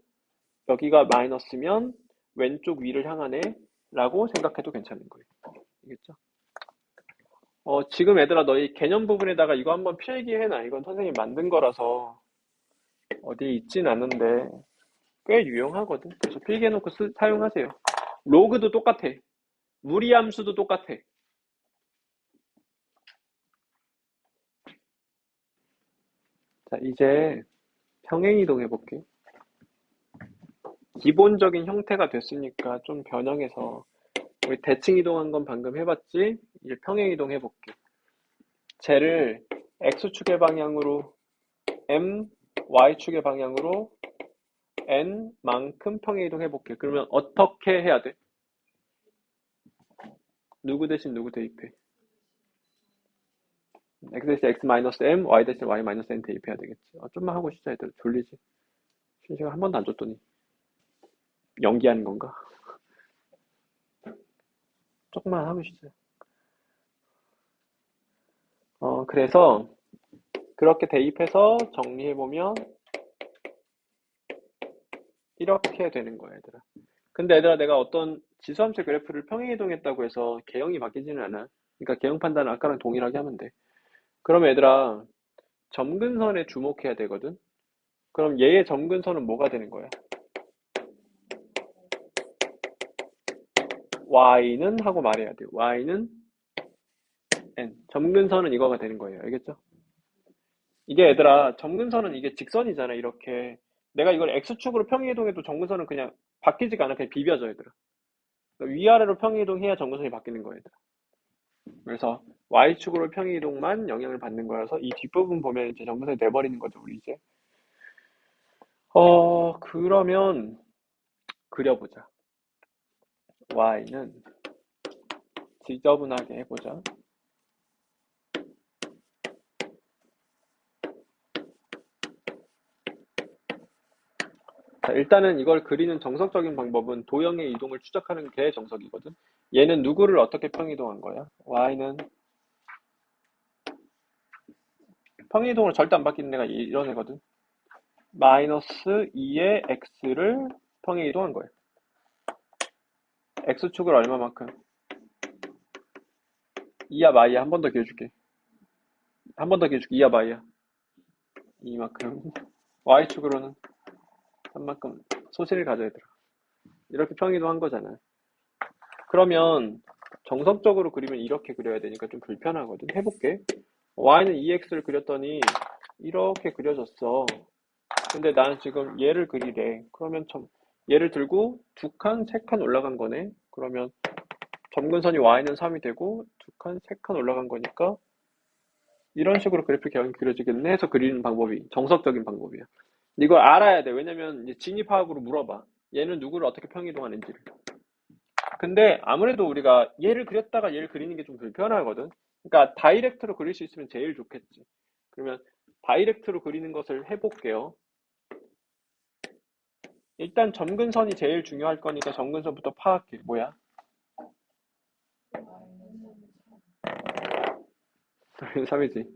여기가 마이너스면 왼쪽 위를 향하네 라고 생각해도 괜찮은 거예요. 알겠죠? 지금 얘들아 너희 개념 부분에다가 이거 한번 필기해놔. 이건 선생님이 만든 거라서 어디에 있진 않은데 꽤 유용하거든. 그래서 필기해놓고 사용하세요. 로그도 똑같아. 무리함수도 똑같아. 자, 이제 평행이동 해볼게. 기본적인 형태가 됐으니까 좀 변형해서 우리 대칭 이동한 건 방금 해봤지? 이제 평행 이동 해볼게. 쟤를 x축의 방향으로 m, y축의 방향으로 n만큼 평행 이동 해볼게. 그러면 어떻게 해야 돼? 누구 대신 누구 대입해? x 대신 x 마이너스 m, y 대신 y 마이너스 n 대입해야 되겠지. 좀만 하고 싶자 애들 졸리지? 쉬는 시간 한 번도 안 줬더니 연기하는 건가? 조금만 하고 싶자. 그래서 그렇게 대입해서 정리해보면 이렇게 되는 거야, 얘들아. 근데 얘들아, 내가 어떤 지수함수 그래프를 평행이동했다고 해서 개형이 바뀌지는 않아. 그러니까 개형 판단은 아까랑 동일하게 하면 돼. 그럼 얘들아, 점근선에 주목해야 되거든. 그럼 얘의 점근선은 뭐가 되는 거야? y는 하고 말해야 돼. y는 n. 점근선은 이거가 되는 거예요. 알겠죠? 이게 얘들아, 점근선은 이게 직선이잖아, 이렇게. 내가 이걸 x축으로 평행이동해도 점근선은 그냥 바뀌지가 않아. 그냥 비벼져, 얘들아. 그러니까 위아래로 평행이동해야 점근선이 바뀌는 거야, 얘들아. 그래서 y축으로 평행이동만 영향을 받는 거라서 이 뒷부분 보면 이제 점근선이 돼버리는 거죠, 우리 이제. 그러면 그려보자. y는 지저분하게 해보자. 자, 일단은 이걸 그리는 정석적인 방법은 도형의 이동을 추적하는 게 정석이거든. 얘는 누구를 어떻게 평이동한 거야? y는 평이동으로 절대 안 바뀌는 애가 이런 애거든. 마이너스 2의 x를 평이동한 거야. x축을 얼마만큼? 2야 마이야. 한 번 더 기회줄게. 한 번 더 기회줄게. 2야 마이야. 이만큼. y축으로는 한 만큼 소실을 가져야 돼. 이렇게 평이동한 거잖아. 그러면 정석적으로 그리면 이렇게 그려야 되니까 좀 불편하거든. 해볼게. y는 2x를 그렸더니 이렇게 그려졌어. 근데 나는 지금 얘를 그리래. 그러면 얘를 들고 두 칸, 세 칸 올라간 거네. 그러면 점근선이 y는 3이 되고 두 칸, 세 칸 올라간 거니까 이런 식으로 그래프 개형이 그려지겠네 해서 그리는 방법이 정석적인 방법이야. 이걸 알아야 돼. 왜냐면 이제 진입파악으로 물어봐. 얘는 누구를 어떻게 평이동하는지를. 근데 아무래도 우리가 얘를 그렸다가 얘를 그리는 게 좀 불편하거든. 그러니까 다이렉트로 그릴 수 있으면 제일 좋겠지. 그러면 다이렉트로 그리는 것을 해볼게요. 일단 점근선이 제일 중요할 거니까 점근선부터 파악해. 뭐야? 3이지.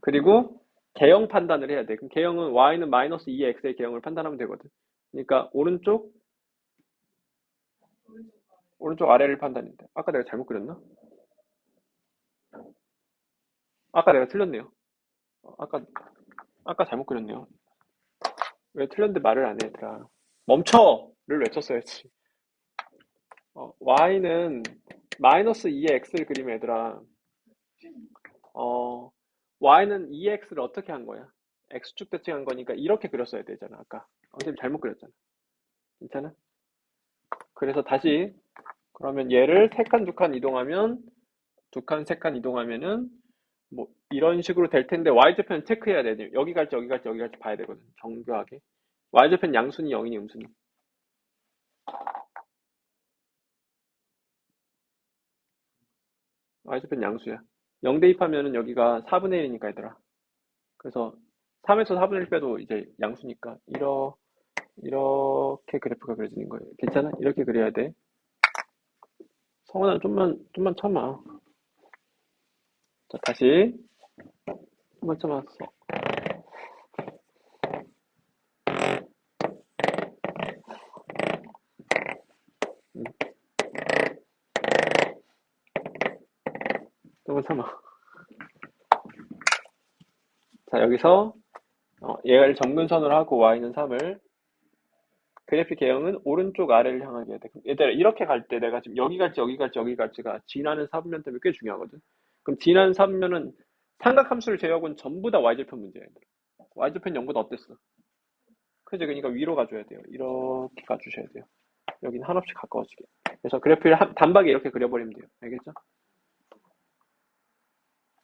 그리고 개형 판단을 해야 돼. 그럼 개형은 y는 마이너스 2의 x의 개형을 판단하면 되거든. 그러니까 오른쪽 아래를 판단해야 돼. 아까 내가 잘못 그렸나? 아까 내가 틀렸네요. 아까 잘못 그렸네요. 왜 틀렸는데 말을 안 해, 얘들아. 멈춰!를 외쳤어야지. y는 마이너스 2의 x를 그리면 얘들아, y는 2의 x를 어떻게 한 거야? x축 대칭한 거니까 이렇게 그렸어야 되잖아, 아까. 선생님 잘못 그렸잖아. 괜찮아? 그래서 다시, 그러면 얘를 3칸, 2칸 이동하면, 2칸, 3칸 이동하면은, 뭐, 이런 식으로 될 텐데, y좌편 체크해야 돼. 여기 갈지, 여기 갈지, 여기 갈지 봐야 되거든. 정교하게. y좌편 양순이 0이니 음순이. y좌편 양수야. 0 대입하면은 여기가 4분의 1이니까 얘들아. 그래서 3에서 4분의 1 빼도 이제 양수니까 이렇게 그래프가 그려지는 거예요. 괜찮아? 이렇게 그려야 돼. 성원아 좀만 참아. 자, 다시 좀만 참았어. 좀만 참아. 자, 여기서 얘를 점근선으로 하고 y는 3을 그래프 개형은 오른쪽 아래를 향하게 해야 돼. 얘들아, 이렇게 갈 때 내가 지금 여기 갈지 여기 갈지 여기 갈지가 지나는 사분면 때문에 꽤 중요하거든. 그럼 지나는 사분면은 삼각함수를 제외하고는 전부 다 y절편 문제야. 얘들아. y절편 0보다 어땠어? 그지? 그러니까 위로 가줘야 돼요. 이렇게 가주셔야 돼요. 여기는 한없이 가까워지게. 그래서 그래프를 단박에 이렇게 그려버리면 돼요. 알겠죠?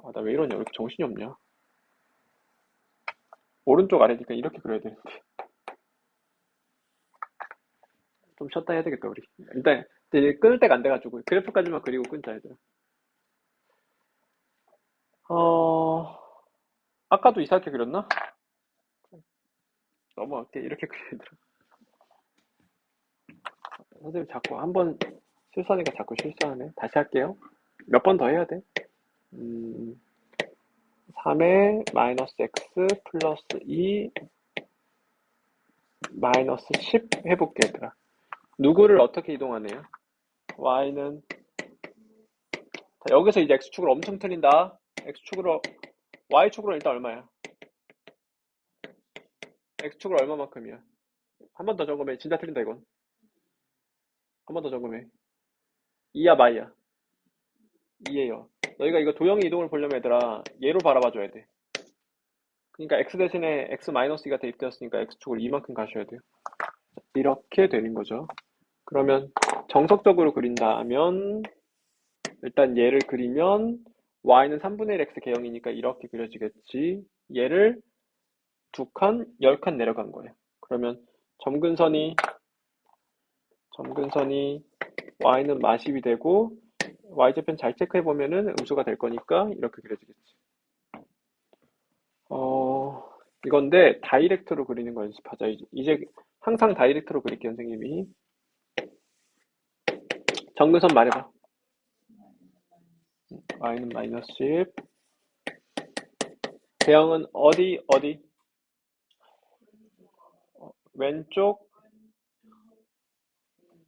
아, 나 왜 이러냐? 왜 이렇게 정신이 없냐? 오른쪽 아래니까 이렇게 그려야 되는데. 좀 쉬었다 해야 되겠다, 우리. 일단, 이제 끊을 때가 안 돼가지고, 그래프까지만 그리고 끊자, 얘들아. 어, 아까도 이상하게 그렸나? 넘어갈게. 이렇게 그리더라. 선생님 자꾸 한 번 실수하니까 자꾸 실수하네. 다시 할게요. 몇 번 더 해야 돼? 3에 마이너스 x 플러스 2 마이너스 10 해볼게, 얘들아. 누구를 어떻게 이동하네요? y는 자, 여기서 이제 x축을 엄청 틀린다. x축으로 y축으로 일단 얼마야? x축으로 얼마만큼이야? 한 번 더 점검해. 진짜 틀린다 이건. 한 번 더 점검해. 2야 마이야? 2예요. 너희가 이거 도형의 이동을 보려면 얘들아 얘로 바라봐줘야 돼. 그러니까 x 대신에 x 마이너스 2가 대입되었으니까 x축으로 이만큼 가셔야 돼요. 이렇게 되는 거죠. 그러면 정석적으로 그린다면 일단 얘를 그리면 y는 3분의 1 x 개형이니까 이렇게 그려지겠지. 얘를 2칸, 10칸 내려간 거예요. 그러면 점근선이 y는 마십이 되고 y좌편 잘 체크해 보면은 음수가 될 거니까 이렇게 그려지겠지. 이건데 다이렉트로 그리는 거 연습하자. 이제 항상 다이렉트로 그릴게 선생님이. 점근선 말해봐. y는 마이너스 10. 대형은 어디? 왼쪽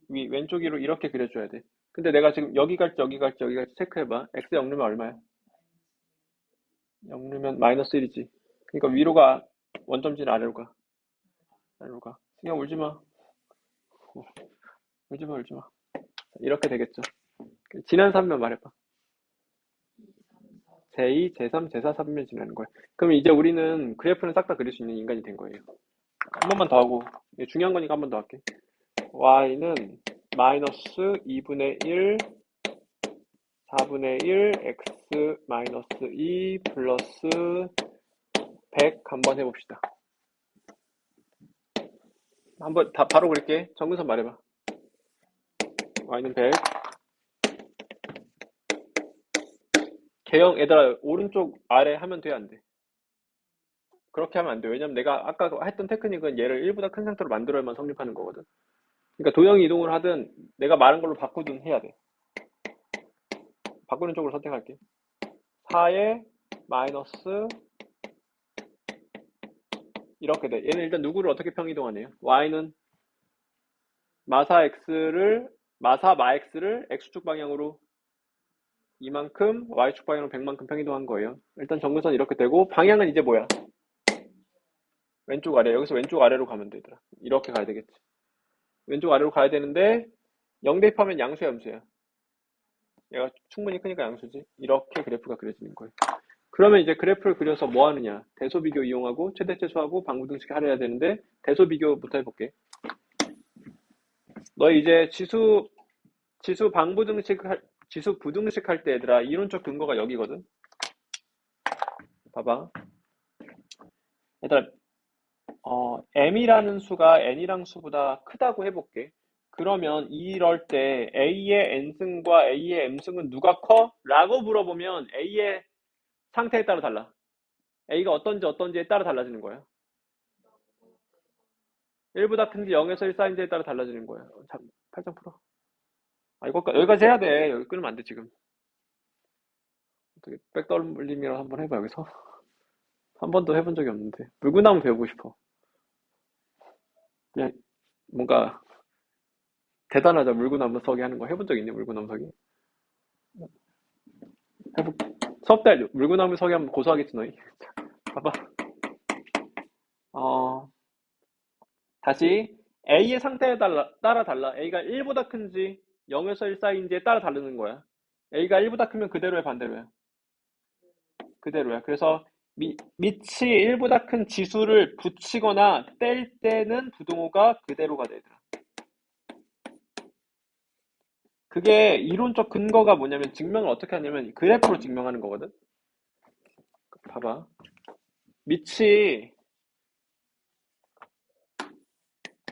위 왼쪽 위로 이렇게 그려줘야 돼. 근데 내가 지금 여기 갈지 여기 갈지 여기 갈지 체크해봐. x 0르면 얼마야? 0르면 마이너스 1이지. 그러니까 위로 가. 원점진 아래로 가. 아래로 가. 그냥 울지 마. 울지 마. 이렇게 되겠죠. 지난 3면 말해봐. 제2, 제3, 제4, 3면 지나는 거야. 그럼 이제 우리는 그래프는 싹 다 그릴 수 있는 인간이 된 거예요. 한 번만 더 하고. 중요한 거니까 한 번 더 할게. y는 마이너스 2분의 1, 4분의 1, x 마이너스 2 플러스 100 한번 해봅시다. 한번 다 바로 그릴게. 정근선 말해봐. y는 100. 개형 얘들아 오른쪽 아래 하면 돼 안 돼? 그렇게 하면 안 돼. 왜냐면 내가 아까 했던 테크닉은 얘를 1보다 큰 상태로 만들어야만 성립하는 거거든. 그러니까 도형이 이동을 하든 내가 말한 걸로 바꾸든 해야 돼. 바꾸는 쪽으로 선택할게. 4에 마이너스 이렇게 돼. 얘는 일단 누구를 어떻게 평이동하네요? y는 마사 x를 x축 방향으로 이만큼 y축 방향으로 100만큼 평이동한 거예요. 일단 정근선 이렇게 되고 방향은 이제 뭐야? 왼쪽 아래. 여기서 왼쪽 아래로 가면 되더라. 이렇게 가야 되겠지. 왼쪽 아래로 가야 되는데 0 대입하면 양수야 음수야? 얘가 충분히 크니까 양수지. 이렇게 그래프가 그려지는 거예요. 그러면 이제 그래프를 그려서 뭐 하느냐? 대소비교 이용하고 최대체수하고 방부등식 하려야 되는데 대소비교부터 해볼게. 너 이제 지수 부등식 할 때 얘들아 이론적 근거가 여기거든. 봐봐. 얘들아 m이라는 수가 n이랑 수보다 크다고 해볼게. 그러면 이럴 때 A의 n승과 A의 m승은 누가 커? 라고 물어보면 A의 상태에 따라 달라. A가 어떤지에 따라 달라지는 거예요. 1보다 큰지 0에서 1 사이인지에 따라 달라지는 거예요. 참, 8점 풀어. 아, 여기까지 해야 돼. 여기 끊으면 안 돼, 지금. 어떻게 백돌림이랑 한번 해봐, 여기서. 한 번도 해본 적이 없는데. 물구나무 배우고 싶어. 그냥, 뭔가, 대단하자, 물구나무 서기 하는 거. 해본 적 있니, 물구나무 서기? 해볼, 수업 때 물구나무 서기 하면 고소하겠지, 너희. 봐봐. 어, 다시. A의 상태에 따라 달라. A가 1보다 큰지, 0에서 1 사이인지에 따라 다르는 거야. A가 1보다 크면 그대로야, 반대로야? 그대로야. 그래서 밑이 1보다 큰 지수를 붙이거나 뗄 때는 부동호가 그대로가 되더라. 그게 이론적 근거가 뭐냐면 증명을 어떻게 하냐면 그래프로 증명하는 거거든. 봐봐. 밑이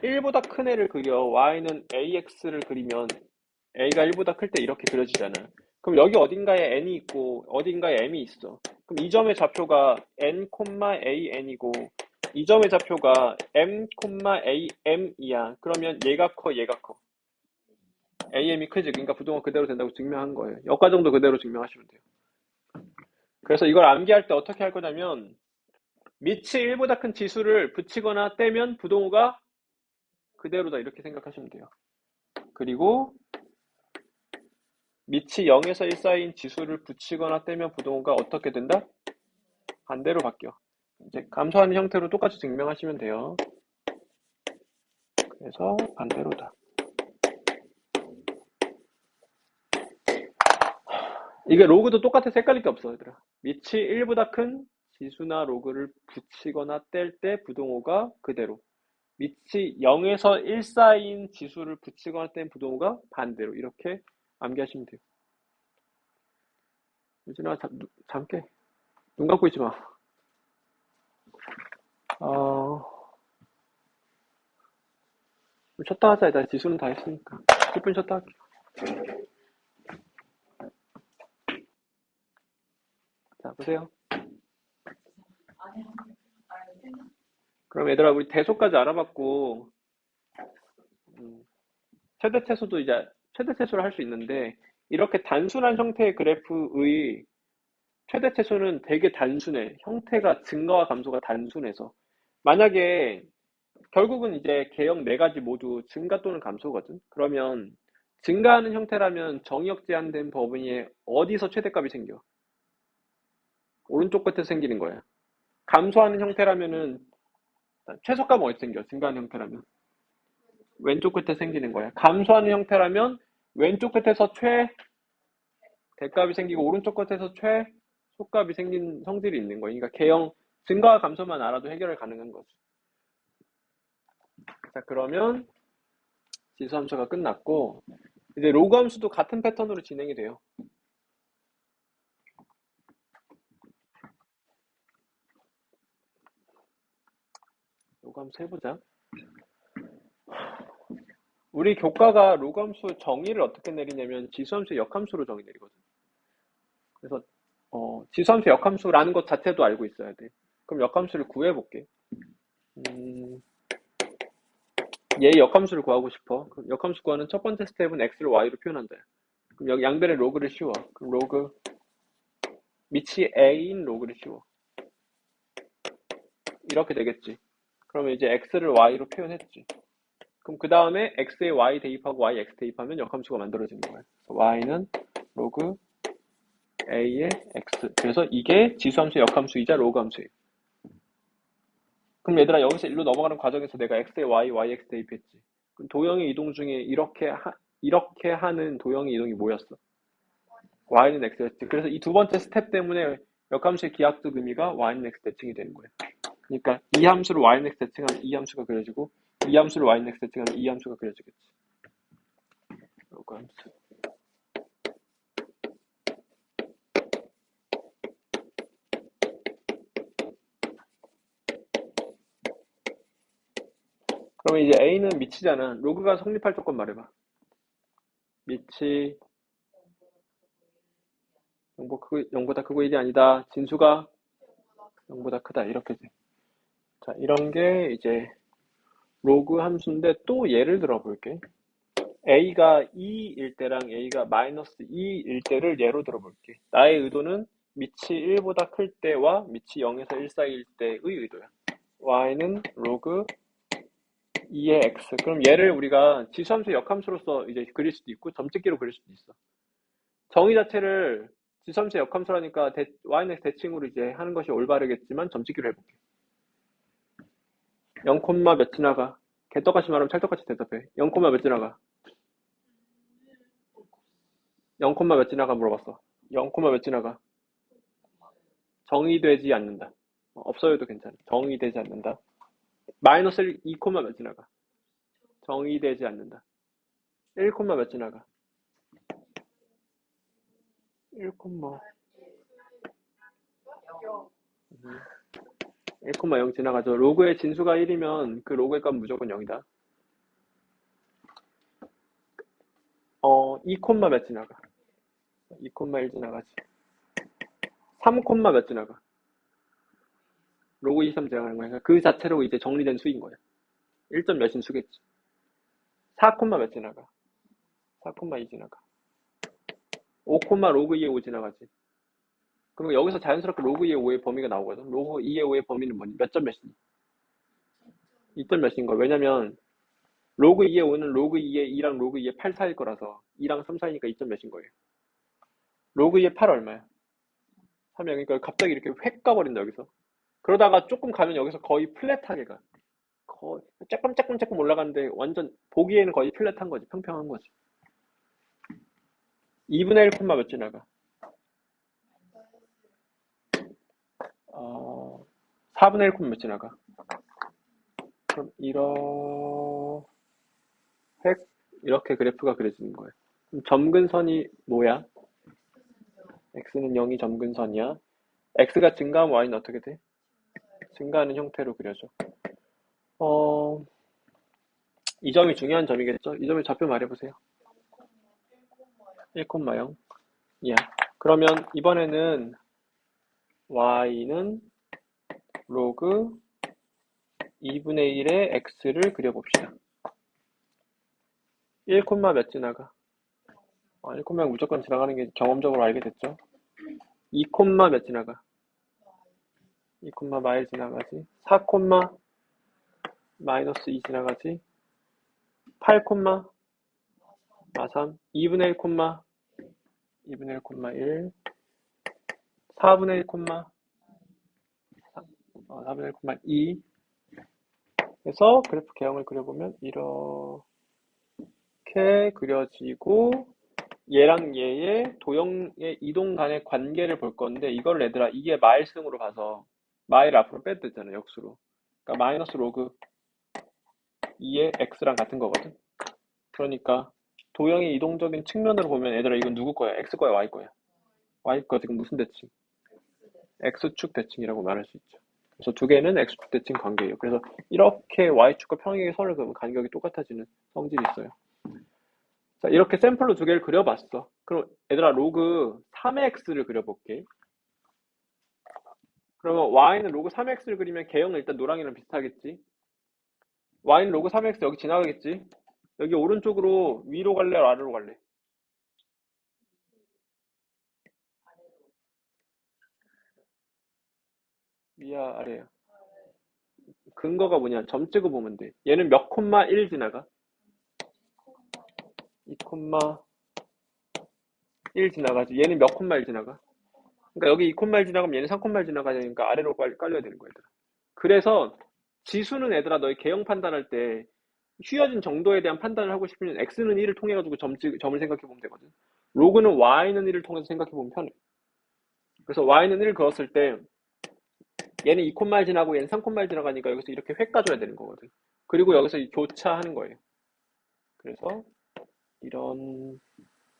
1보다 큰 애를 그려. y는 ax를 그리면 a가 1보다 클 때 이렇게 그려지잖아. 그럼 여기 어딘가에 n이 있고 어딘가에 m이 있어. 그럼 이 점의 좌표가 n, an이고 이 점의 좌표가 m, am이야. 그러면 얘가 커, 얘가 커. am이 크지. 그러니까 부동호 그대로 된다고 증명한 거예요. 역과정도 그대로 증명하시면 돼요. 그래서 이걸 암기할 때 어떻게 할 거냐면 밑이 1보다 큰 지수를 붙이거나 떼면 부동호가 그대로다 이렇게 생각하시면 돼요. 그리고 밑이 0에서 1 사이인 지수를 붙이거나 떼면 부동호가 어떻게 된다? 반대로 바뀌어. 이제 감소하는 형태로 똑같이 증명하시면 돼요. 그래서 반대로다. 이게 로그도 똑같아. 헷갈릴 게 없어, 얘들아. 밑이 1보다 큰 지수나 로그를 붙이거나 뗄 때 부동호가 그대로. 밑이 0에서 1 사이인 지수를 붙이거나 뗀 부동호가 반대로. 이렇게 암기하시면 돼요. 유진아, 잠 깨. 눈 감고 있지 마. 쉬었다 하자. 일단 지수는 다 했으니까. 10분 쉬었다 할게. 자, 보세요. 그럼 얘들아, 우리 대소까지 알아봤고, 최대태소도 이제 최대태소를 할 수 있는데, 이렇게 단순한 형태의 그래프의 최대태소는 되게 단순해. 형태가 증가와 감소가 단순해서. 만약에 결국은 이제 개형 네 가지 모두 증가 또는 감소거든. 그러면 증가하는 형태라면 정의역 제한된 범위에 어디서 최대값이 생겨? 오른쪽 끝에 생기는 거야. 감소하는 형태라면은 최소값은 어디 생겨? 증가하는 형태라면 왼쪽 끝에 생기는 거야. 감소하는 형태라면 왼쪽 끝에서 최대값이 생기고 오른쪽 끝에서 최소값이 생긴 성질이 있는 거야. 그러니까 개형 증가와 감소만 알아도 해결이 가능한 거지. 자, 그러면 지수함수가 끝났고 이제 로그 함수도 같은 패턴으로 진행이 돼요. 로그 함수 해보자. 우리 교과가 로그 함수 정의를 어떻게 내리냐면 지수함수의 역함수로 정의 내리거든. 그래서 지수함수 역함수라는 것 자체도 알고 있어야 돼. 그럼 역함수를 구해볼게. 얘 역함수를 구하고 싶어. 그럼 역함수 구하는 첫 번째 스텝은 x를 y로 표현한다. 그럼 여기 양변에 로그를 씌워. 그럼 로그 밑이 a인 로그를 씌워. 이렇게 되겠지. 그러면 이제 x를 y로 표현했지. 그럼 그 다음에 x에 y 대입하고 y x 대입하면 역함수가 만들어지는 거야. y는 로그 a의 x. 그래서 이게 지수함수의 역함수이자 로그 함수예요. 그럼 얘들아 여기서 일로 넘어가는 과정에서 내가 x에 y, yx 대입했지. 그럼 도형의 이동 중에 이렇게 하는 도형의 이동이 뭐였어? y는 x였지. 그래서 이 두 번째 스텝 때문에 역함수의 기하급 의미가 y는 x 대칭이 되는 거예요. 그러니까 이 함수를 y는 x 대칭하면 이 함수가 그려지고 이 함수를 y는 x 대칭하면 이 함수가 그려지겠지. 로그 함수. 그러면 이제 A는 미치잖아. 로그가 성립할 조건 말해봐. 미치 0보다 크고 1이 아니다. 진수가 0보다 크다. 이렇게 돼. 자, 이런 게 이제 로그 함수인데 또 예를 들어 볼게. A가 2일 때랑 A가 마이너스 2일 때를 예로 들어 볼게. 나의 의도는 미치 1보다 클 때와 미치 0에서 1 사이일 때의 의도야. Y는 로그 2의 X. 그럼 얘를 우리가 지수함수 역함수로서 이제 그릴 수도 있고 점찍기로 그릴 수도 있어. 정의 자체를 지수함수 역함수라니까 Y는 대칭으로 이제 하는 것이 올바르겠지만 점찍기로 해볼게. 0, 몇 지나가? 개떡같이 말하면 찰떡같이 대답해. 0, 몇 지나가? 0, 몇 지나가 물어봤어. 0, 몇 지나가? 정의되지 않는다. 없어요도 괜찮아. 정의되지 않는다. 마이너스 2, 몇 지나가? 정의되지 않는다. 1, 몇 지나가? 1, 1,0 지나가죠. 로그의 진수가 1이면 그 로그의 값 무조건 0이다. 2, 몇 지나가? 2, 1 지나가지. 3, 몇 지나가? 로그 2, 3 지나가는 거야. 그 자체로 이제 정리된 수인 거야. 1점 몇인 수겠지. 4, 몇 지나가? 4, 2 지나가. 5, 로그 2의 5 지나가지. 그리고 여기서 자연스럽게 로그 2의 5의 범위가 나오거든. 로그 2의 5의 범위는 뭐니? 몇 점 몇이니? 2점 몇인 거야. 왜냐면 로그 2의 5는 로그 2의 2랑 로그 2의 8 사이일 거라서 2랑 3 사이니까 2점 몇인 거예요. 로그 2의 8 얼마야? 3이야. 그러니까 갑자기 이렇게 획 가버린다 여기서. 그러다가 조금 가면 여기서 거의 플랫하게 가. 거의 조금 올라가는데 완전 보기에는 거의 플랫한 거지. 평평한 거지. 2분의 1 몇 지나가? 4분의 1 몇 지나가? 그럼 이렇게 그래프가 그려지는 거예요. 그럼 점근선이 뭐야? x는 0이 점근선이야. x가 증가하면 y는 어떻게 돼? 증가하는 형태로 그려져. 이 점이 중요한 점이겠죠? 이 점의 좌표 말해보세요. 1,0. 야. 그러면 이번에는 y는 로그 2분의 1의 x를 그려봅시다. 1, 몇 지나가? 1, 무조건 지나가는 게 경험적으로 알게 됐죠. 2, 몇 지나가? 2, 마일 지나가지. 4, 마이너스 2 지나가지. 8, 마3. 2분의 1, 2분의 1, 4분의 1, 4분의 1, 2. 그래서 그래프 개형을 그려보면 이렇게 그려지고 얘랑 얘의 도형의 이동 간의 관계를 볼 건데 이걸 얘들아 이게 마일승으로 봐서 마일 앞으로 빼도 되잖아 역수로. 그러니까 마이너스 로그 2의 x랑 같은 거거든. 그러니까 도형의 이동적인 측면으로 보면 얘들아 이건 누구 거야? x 거야 y 거야? y 거 지금 무슨 대칭? x축 대칭이라고 말할 수 있죠. 그래서 두 개는 x축 대칭 관계예요. 그래서 이렇게 y축과 평행의 선을 그으면 간격이 똑같아지는 성질이 있어요. 자, 이렇게 샘플로 두 개를 그려봤어. 그럼 얘들아 로그 3의 x를 그려볼게. 그러면 y는 로그 3x를 그리면 개형은 일단 노랑이랑 비슷하겠지. y는 로그 3x 여기 지나가겠지. 여기 오른쪽으로 위로 갈래 아래로 갈래? 위야 아래야. 근거가 뭐냐? 점 찍어 보면 돼. 얘는 몇 콤마 1 지나가? 2 콤마 1 지나가지. 얘는 몇 콤마 1 지나가? 그러니까 여기 2 콤마 1 지나가면 얘는 3 콤마 1 지나가야 되니까 아래로 깔려야 되는 거야, 얘들아. 그래서 지수는 얘들아 너희 개형 판단할 때 휘어진 정도에 대한 판단을 하고 싶으면 x는 1을 통해 가지고 점을 생각해 보면 되거든. 로그는 y는 1을 통해서 생각해 보면 편해. 그래서 y는 1을 그었을 때 얘는 2 콤마 1 지나고 얘는 3 콤마 1 지나가니까 여기서 이렇게 획 가줘야 되는 거거든. 그리고 여기서 교차하는 거예요. 그래서 이런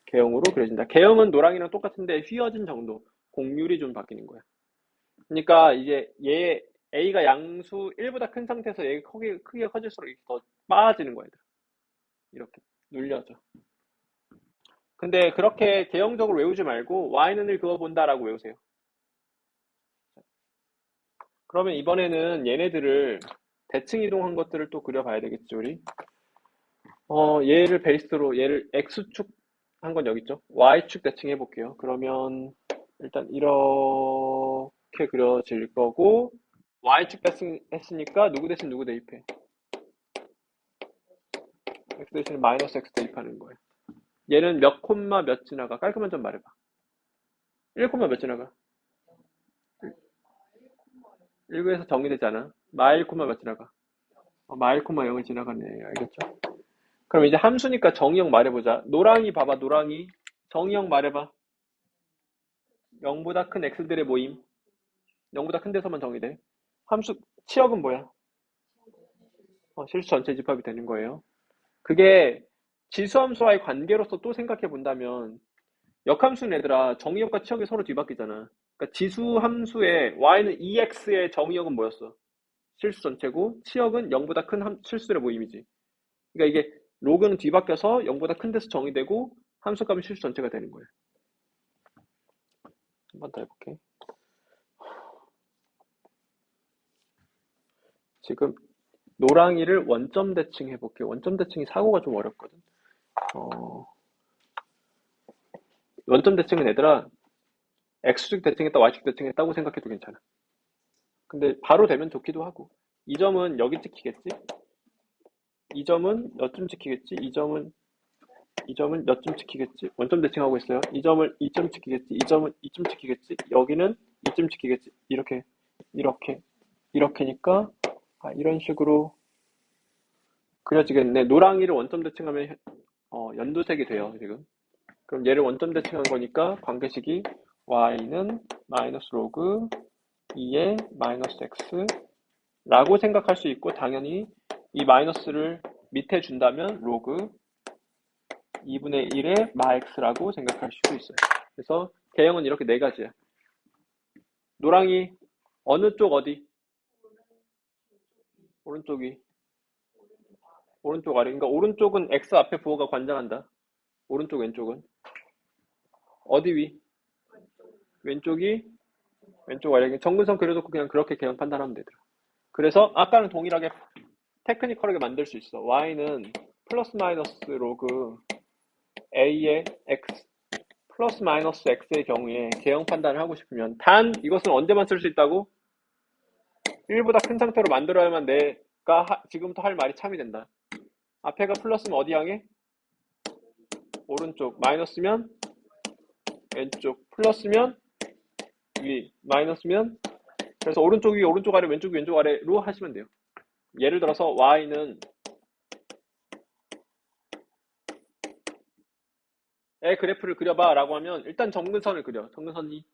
개형으로 그려진다. 개형은 노랑이랑 똑같은데 휘어진 정도, 곡률이 좀 바뀌는 거야. 그러니까 이제 얘 A가 양수 1보다 큰 상태에서 얘가 크기가 커질수록 이렇게 더 빠지는 거야, 얘들아. 이렇게 눌려져. 근데 그렇게 개형적으로 외우지 말고 y는을 그어본다라고 외우세요. 그러면 이번에는 얘네들을 대칭 이동한 것들을 또 그려봐야 되겠지, 우리. 얘를 베이스로, 얘를 x축 한 건 여기 있죠? y축 대칭 해볼게요. 그러면 일단 이렇게 그려질 거고, y축 대칭 했으니까 누구 대신 누구 대입해? x 대신 마이너스 x 대입하는 거예요. 얘는 몇 콤마 몇 지나가? 깔끔한 점 말해봐. 1 콤마 몇 지나가? 1구에서 정의되지 않아? 마일 콤마 몇 지나가? 마일 콤마 0을 지나가네. 알겠죠? 그럼 이제 함수니까 정의형 말해보자. 노랑이 봐봐, 노랑이. 정의형 말해봐. 0보다 큰 x들의 모임. 0보다 큰 데서만 정의돼. 함수, 치역은 뭐야? 실수 전체 집합이 되는 거예요. 그게 지수함수와의 관계로서 또 생각해 본다면, 역함수는 얘들아, 정의역과 치역이 서로 뒤바뀌잖아. 그러니까 지수함수의 y는 2x의 정의역은 뭐였어? 실수 전체고, 치역은 0보다 큰 실수들의 모임이지. 그러니까 이게 로그는 뒤바뀌어서 0보다 큰 데서 정의되고 함수값은 실수 전체가 되는 거예요. 한 번 더 해볼게. 지금 노랑이를 원점 대칭 해볼게요. 원점 대칭이 사고가 좀 어렵거든. 원점 대칭은 얘들아 x축 대칭했다 y축 대칭했다고 생각해도 괜찮아. 근데 바로 되면 좋기도 하고, 이 점은 여기 찍히겠지? 이 점은 여쯤 찍히겠지? 이 점은 여쯤 찍히겠지? 원점 대칭하고 있어요. 이 점을 이쯤 찍히겠지? 이 점은 이쯤 찍히겠지? 여기는 이쯤 찍히겠지? 이렇게니까 이런 식으로 그려지겠네. 노랑이를 원점 대칭하면 연두색이 돼요, 지금. 그럼 얘를 원점 대칭한 거니까 관계식이 y는 마이너스 로그 2의 마이너스 x 라고 생각할 수 있고, 당연히 이 마이너스를 밑에 준다면 로그 2분의 1의 마 x라고 생각할 수도 있어요. 그래서 개형은 이렇게 네 가지야. 노랑이 어느 쪽 어디? 오른쪽이. 오른쪽 아래. 그러니까 오른쪽은 x 앞에 부호가 관장한다. 오른쪽 왼쪽은 어디 위? 왼쪽이 왼쪽 아래. 정근선 그려놓고 그냥 그렇게 개형 판단하면 되더라. 그래서 아까는 동일하게 테크니컬하게 만들 수 있어. y는 플러스 마이너스 로그 a의 x 플러스 마이너스 x의 경우에 개형 판단을 하고 싶으면, 단 이것은 언제만 쓸 수 있다고? 1보다 큰 상태로 만들어야만 내가 지금부터 할 말이 참이 된다. 앞에가 플러스면 어디 향해? 오른쪽. 마이너스면 왼쪽. 플러스면 위. 마이너스면, 그래서 오른쪽 위, 오른쪽 아래, 왼쪽 위, 왼쪽 아래로 하시면 돼요. 예를 들어서 y는 의 그래프를 그려봐 라고 하면 일단 정근선을 그려. 정근선이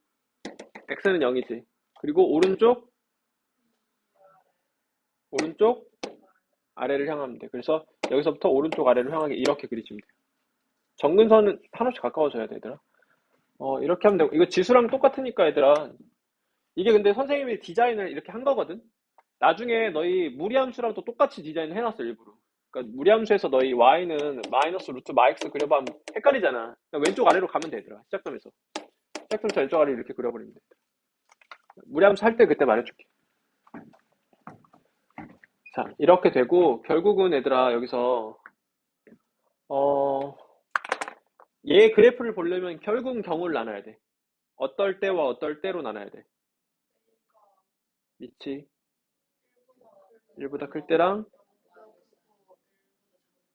x는 0이지. 그리고 오른쪽 아래를 향하면 돼. 그래서 여기서부터 오른쪽 아래를 향하게 이렇게 그리시면 돼요. 정근선은 하나씩 가까워져야 돼, 얘들아. 이렇게 하면 되고, 이거 지수랑 똑같으니까 얘들아, 이게 근데 선생님이 디자인을 이렇게 한 거거든. 나중에 너희 무리함수랑 또 똑같이 디자인을 해놨어, 일부러. 그러니까 무리함수에서 너희 y는 마이너스 루트 마x 그려봐 하면 헷갈리잖아. 왼쪽 아래로 가면 되더라. 시작점에서 왼쪽 아래로 이렇게 그려버리면 돼. 무리함수 할 때 그때 말해줄게. 자, 이렇게 되고, 결국은 얘들아, 여기서, 얘 그래프를 보려면 결국은 경우를 나눠야 돼. 어떨 때와 어떨 때로 나눠야 돼. 밑이 1보다 클 때랑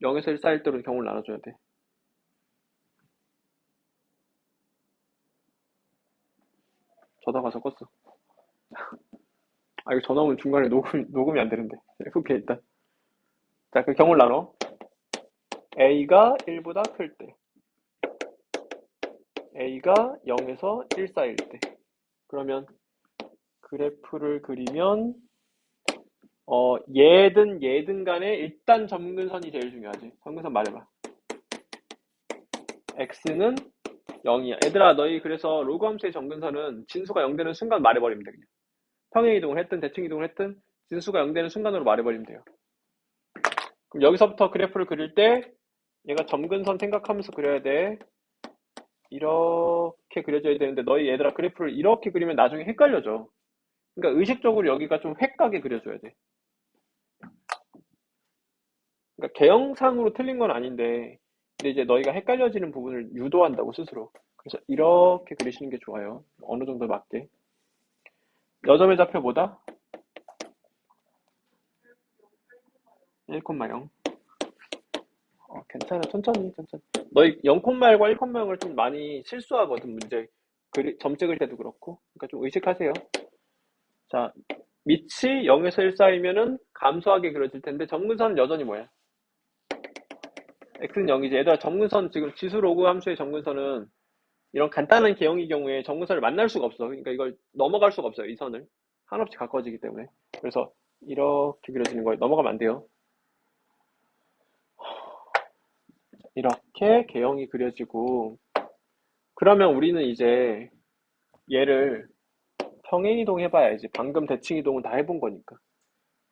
0에서 1 사이일 때로 경우를 나눠줘야 돼. 전화가 섞었어. 이거 전화 오면 중간에 녹음이 안 되는데. 오케이, 일단. 자, 그 경우를 나눠. A가 1보다 클 때. A가 0에서 1 사이일 때. 그러면 그래프를 그리면 얘든 간에 일단 점근선이 제일 중요하지. 점근선 말해봐. x는 0이야. 얘들아, 너희 그래서 로그 함수의 점근선은 진수가 0 되는 순간 말해버리면 돼. 그냥. 평행 이동을 했든 대칭 이동을 했든 진수가 0 되는 순간으로 말해버리면 돼요. 그럼 여기서부터 그래프를 그릴 때 얘가 점근선 생각하면서 그려야 돼. 이렇게 그려져야 되는데 너희 얘들아 그래프를 이렇게 그리면 나중에 헷갈려져. 그러니까 의식적으로 여기가 좀 획가게 그려줘야 돼. 그러니까 개형상으로 틀린 건 아닌데 근데 이제 너희가 헷갈려지는 부분을 유도한다고 스스로. 그래서 이렇게 그리시는 게 좋아요. 어느 정도 맞게. 여점의 좌표 뭐다? 1,0. 괜찮아. 천천히. 너희 0,1과 1,0을 좀 많이 실수하거든, 문제. 점 찍을 때도 그렇고. 그러니까 좀 의식하세요. 자, 밑이 0에서 1 사이면은 감소하게 그려질 텐데, 점근선은 여전히 뭐야? x는 0이지. 얘들아, 점근선, 지금 지수 로그 함수의 점근선은 이런 간단한 개형의 경우에 점근선을 만날 수가 없어. 그러니까 이걸 넘어갈 수가 없어요, 이 선을. 한없이 가까워지기 때문에. 그래서 이렇게 그려지는 거예요. 넘어가면 안 돼요. 이렇게 개형이 그려지고, 그러면 우리는 이제 얘를 평행이동 해봐야지. 방금 대칭이동은 다 해본 거니까.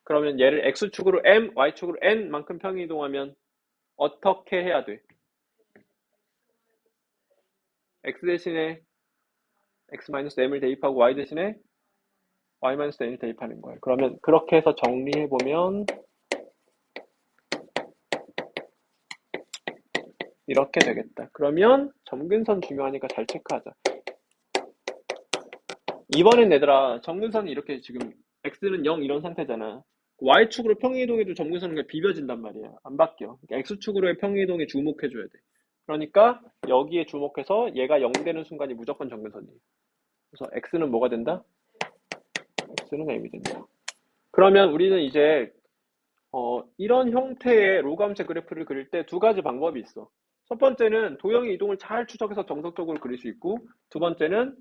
그러면 얘를 x축으로 m, y축으로 n만큼 평행이동하면 어떻게 해야 돼? x 대신에 x-m을 대입하고 y 대신에 y-n을 대입하는 거예요. 그러면 그렇게 해서 정리해보면 이렇게 되겠다. 그러면 점근선 중요하니까 잘 체크하자. 이번엔 얘들아 점근선이 이렇게 지금 x는 0 이런 상태잖아. y축으로 평행이동해도 점근선은 그냥 비벼진단 말이야. 안 바뀌어. 그러니까 x축으로의 평행이동에 주목해줘야 돼. 그러니까 여기에 주목해서 얘가 0 되는 순간이 무조건 점근선이에요. 그래서 x는 뭐가 된다? x는 m이 된다. 그러면 우리는 이제 이런 형태의 로그함수 그래프를 그릴 때 두 가지 방법이 있어. 첫 번째는 도형의 이동을 잘 추적해서 정석적으로 그릴 수 있고, 두 번째는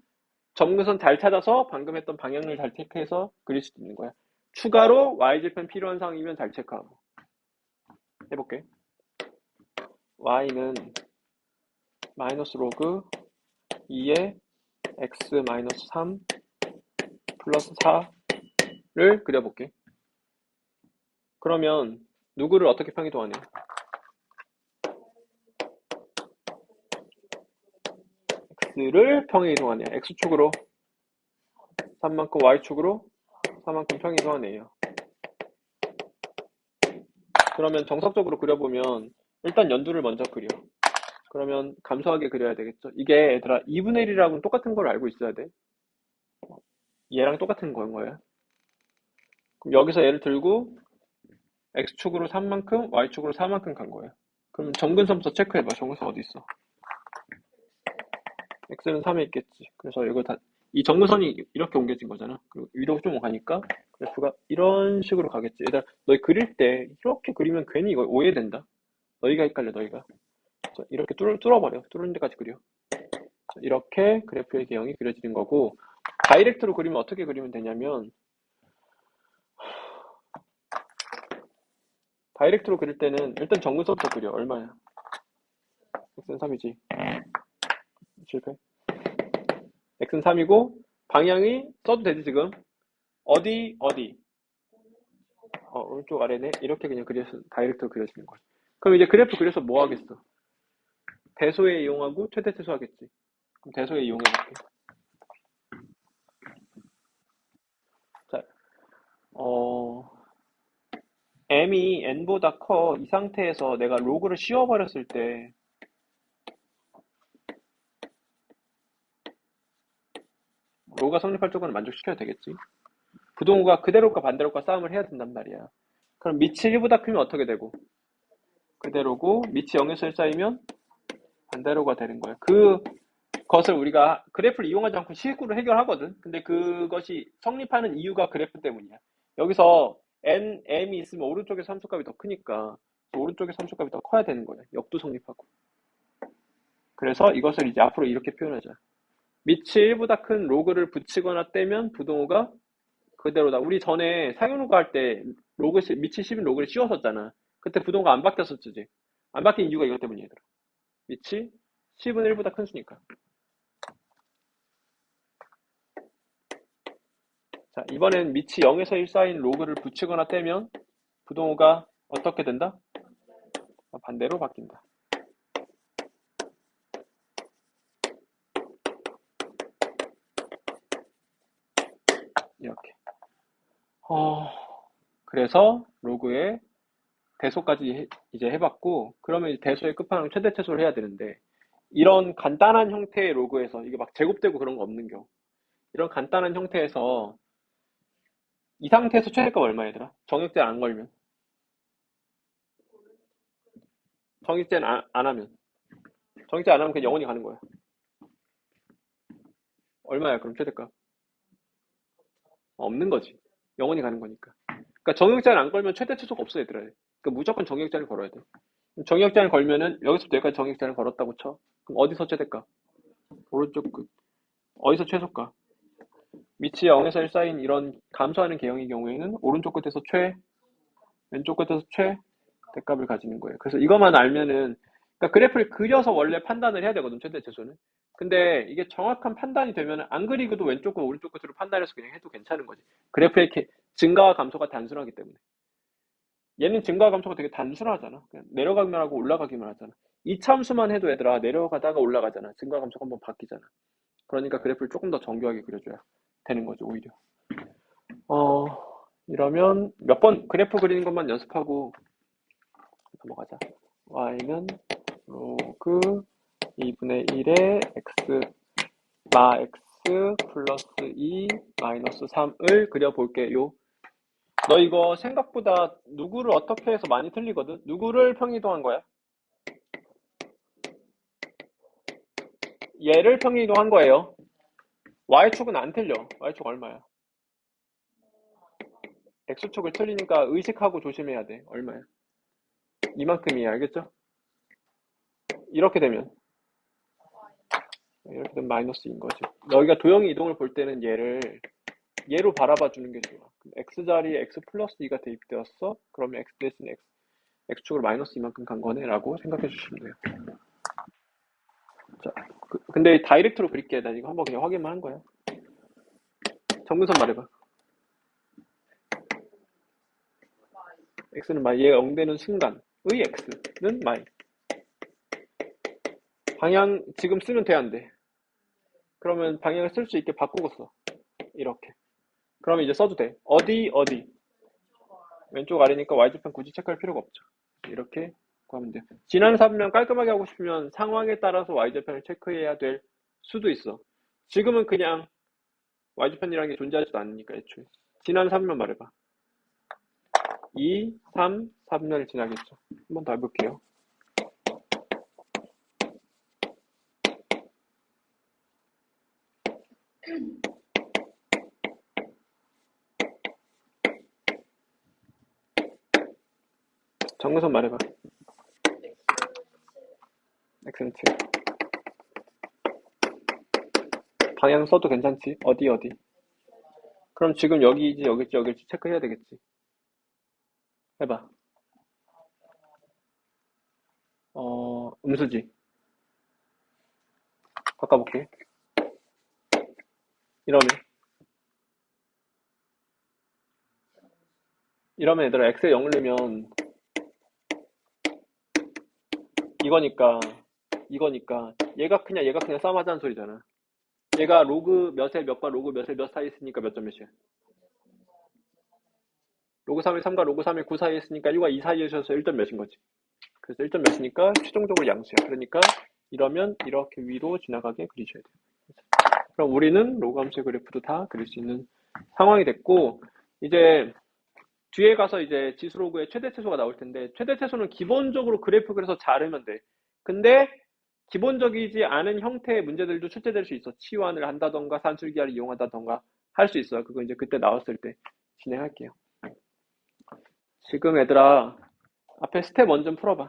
점근선 잘 찾아서 방금 했던 방향을 잘 체크해서 그릴 수도 있는 거야. 추가로 y절편 필요한 상황이면 잘 체크하고. 해볼게. y는 마이너스 로그 2에 x 마이너스 3 플러스 4를 그려볼게. 그러면 누구를 어떻게 평이동하냐? x를 평행이동하네요. x축으로 3만큼 y축으로 4만큼 평행이동하네요. 그러면 정석적으로 그려보면 일단 연두를 먼저 그려. 그러면 감소하게 그려야 되겠죠. 이게 얘들아 2분의 1이라고는 똑같은 걸 알고 있어야 돼. 얘랑 똑같은 건 거야. 그럼 여기서 얘를 들고 x축으로 3만큼 y축으로 4만큼 간 거야. 그러면 점근선부터 체크해봐. 점근선 어디 있어? x는 3에 있겠지. 그래서 이거 다, 이 점근선이 이렇게 옮겨진 거잖아. 그리고 위로 좀 가니까 그래프가 이런 식으로 가겠지. 얘들아, 너희 그릴 때 이렇게 그리면 괜히 이거 오해된다. 너희가 헷갈려, 너희가. 자, 이렇게 뚫어버려. 뚫는 데까지 그려. 자, 이렇게 그래프의 개형이 그려지는 거고, 다이렉트로 그리면 어떻게 그리면 되냐면, 다이렉트로 그릴 때는 일단 정근선부터 그려. 얼마야? x는 3이지. 실패. x는 3이고, 방향이 써도 되지, 지금. 어디, 어디. 오른쪽 아래네. 이렇게 그냥 그려서 다이렉트로 그려지는 거야. 그럼 이제 그래프 그려서 뭐 하겠어? 대소에 이용하고 최대 최소 하겠지. 그럼 대소에 이용해볼게. 자, 어, m이 n보다 커. 이 상태에서 내가 로그를 씌워버렸을 때 로가 성립할 조건을 만족시켜야 되겠지. 부동호가 그대로과 반대로과 싸움을 해야 된단 말이야. 그럼 밑이 1보다 크면 어떻게 되고? 그대로고 밑이 0에서 1 사이면 반대로가 되는 거야. 그것을 우리가 그래프를 이용하지 않고 식으로 해결하거든. 근데 그것이 성립하는 이유가 그래프 때문이야. 여기서 m이 있으면 오른쪽의 함수값이 더 크니까 오른쪽의 함수값이 더 커야 되는 거야. 역도 성립하고. 그래서 이것을 이제 앞으로 이렇게 표현하자. 밑이 1보다 큰 로그를 붙이거나 떼면 부동호가 그대로다. 우리 전에 상용로그 할 때 밑이 10인 로그를 씌웠었잖아. 그때 부동호가 안 바뀌었었지. 안 바뀐 이유가 이것 때문이야. 얘들아. 밑이 10은 1보다 큰 수니까. 자, 이번엔 밑이 0에서 1 사이인 로그를 붙이거나 떼면 부동호가 어떻게 된다? 반대로 바뀐다. 이렇게. 그래서 로그에 대소까지 이제 해봤고, 그러면 이제 대소의 끝판왕 최대 최소를 해야 되는데, 이런 간단한 형태의 로그에서 이게 막 제곱되고 그런 거 없는 경우, 이런 간단한 형태에서 이 상태에서 최대값 얼마 얘들아? 정액제를 안 걸면, 정액제는 안 하면, 정액제 안 하면 그냥 영원히 가는 거야. 얼마야 그럼 최대값? 없는 거지. 영원히 가는 거니까. 그러니까 정액제를 안 걸면 최대 최소가 없어 얘들아. 그러니까 무조건 정액제를 걸어야 돼. 정액제를 걸면은 여기서부터 여기까지 정액제를 걸었다고 쳐. 그럼 어디서 최대값? 오른쪽 끝. 어디서 최소값? 위치 0에서 1 사이인 이런 감소하는 개형의 경우에는 오른쪽 끝에서 최, 왼쪽 끝에서 최 대값을 가지는 거예요. 그래서 이것만 알면은, 그러니까 그래프를 그려서 원래 판단을 해야 되거든, 최대 최소는. 근데 이게 정확한 판단이 되면 안 그리고도 왼쪽 끝, 오른쪽 끝으로 판단해서 그냥 해도 괜찮은 거지. 그래프의 증가와 감소가 단순하기 때문에. 얘는 증가와 감소가 되게 단순하잖아. 그냥 내려가기만 하고 올라가기만 하잖아. 이 참수만 해도 얘들아 내려가다가 올라가잖아. 증가와 감소가 한번 바뀌잖아. 그러니까 그래프를 조금 더 정교하게 그려줘야 되는 거죠, 오히려. 어, 이러면 몇 번 그래프 그리는 것만 연습하고 넘어가자. y는 로그 2분의 1에 x 마 x 플러스 2 마이너스 3을 그려볼게요. 너 이거 생각보다 누구를 어떻게 해서 많이 틀리거든? 누구를 평이동한 거야? 얘를 평이동한 거예요. y축은 안 틀려. y축 얼마야? x축을 틀리니까 의식하고 조심해야 돼. 얼마야? 이만큼이야. 알겠죠? 이렇게 되면 마이너스인 거지. 너희가 도형의 이동을 볼 때는 얘로 바라봐 주는 게 좋아. x자리에 x 플러스 2가 대입되었어. 그러면 x 대신 x축으로 마이너스 이만큼 간 거네 라고 생각해 주시면 돼요. 자, 근데 다이렉트로 그릴게. 난 이거 한번 그냥 확인만 한 거야. 정근선 말해봐. x는 마이, 얘가 0되는 순간의 x는 마이. 방향 지금 쓰면 돼, 안 돼? 그러면 방향을 쓸 수 있게 바꾸고 써. 이렇게. 그러면 이제 써도 돼. 어디? 왼쪽 아래니까 y좌편 굳이 체크할 필요가 없죠. 이렇게 하면 돼요. 지난 3면 깔끔하게 하고 싶으면 상황에 따라서 y좌편을 체크해야 될 수도 있어. 지금은 그냥 y좌편이라는 게 존재하지도 않으니까 애초에. 지난 3면 말해봐. 2, 3, 3년을 지나겠죠. 한 번 더 해볼게요. 정근선 말해봐. x는 7. 방향 써도 괜찮지? 어디? 그럼 지금 여기지 여길지 체크해야 되겠지. 해봐. 음수지. 바꿔볼게. 이러면 얘들아 x에 0을 넣으면 이거니까 얘가 그냥 싸움 하자는 소리잖아. 얘가 로그 몇에 몇과 로그 몇에 몇 사이에 있으니까 몇 점 몇이야? 로그 3일 3과 로그 3일 9 사이에 있으니까 1과 2 사이에 있어서 1점 몇인 거지. 그래서 1점 몇이니까 최종적으로 양수야. 그러니까 이러면 이렇게 위로 지나가게 그리셔야 돼요. 그럼 우리는 로그 함수의 그래프도 다 그릴 수 있는 상황이 됐고, 이제 뒤에 가서 이제 지수로그의 최대 최소가 나올 텐데, 최대 최소는 기본적으로 그래프 그려서 자르면 돼. 근데 기본적이지 않은 형태의 문제들도 출제될 수 있어. 치환을 한다던가 산술기하를 이용한다던가 할 수 있어요. 그거 이제 그때 나왔을 때 진행할게요. 지금 얘들아 앞에 스텝 1 좀 풀어봐.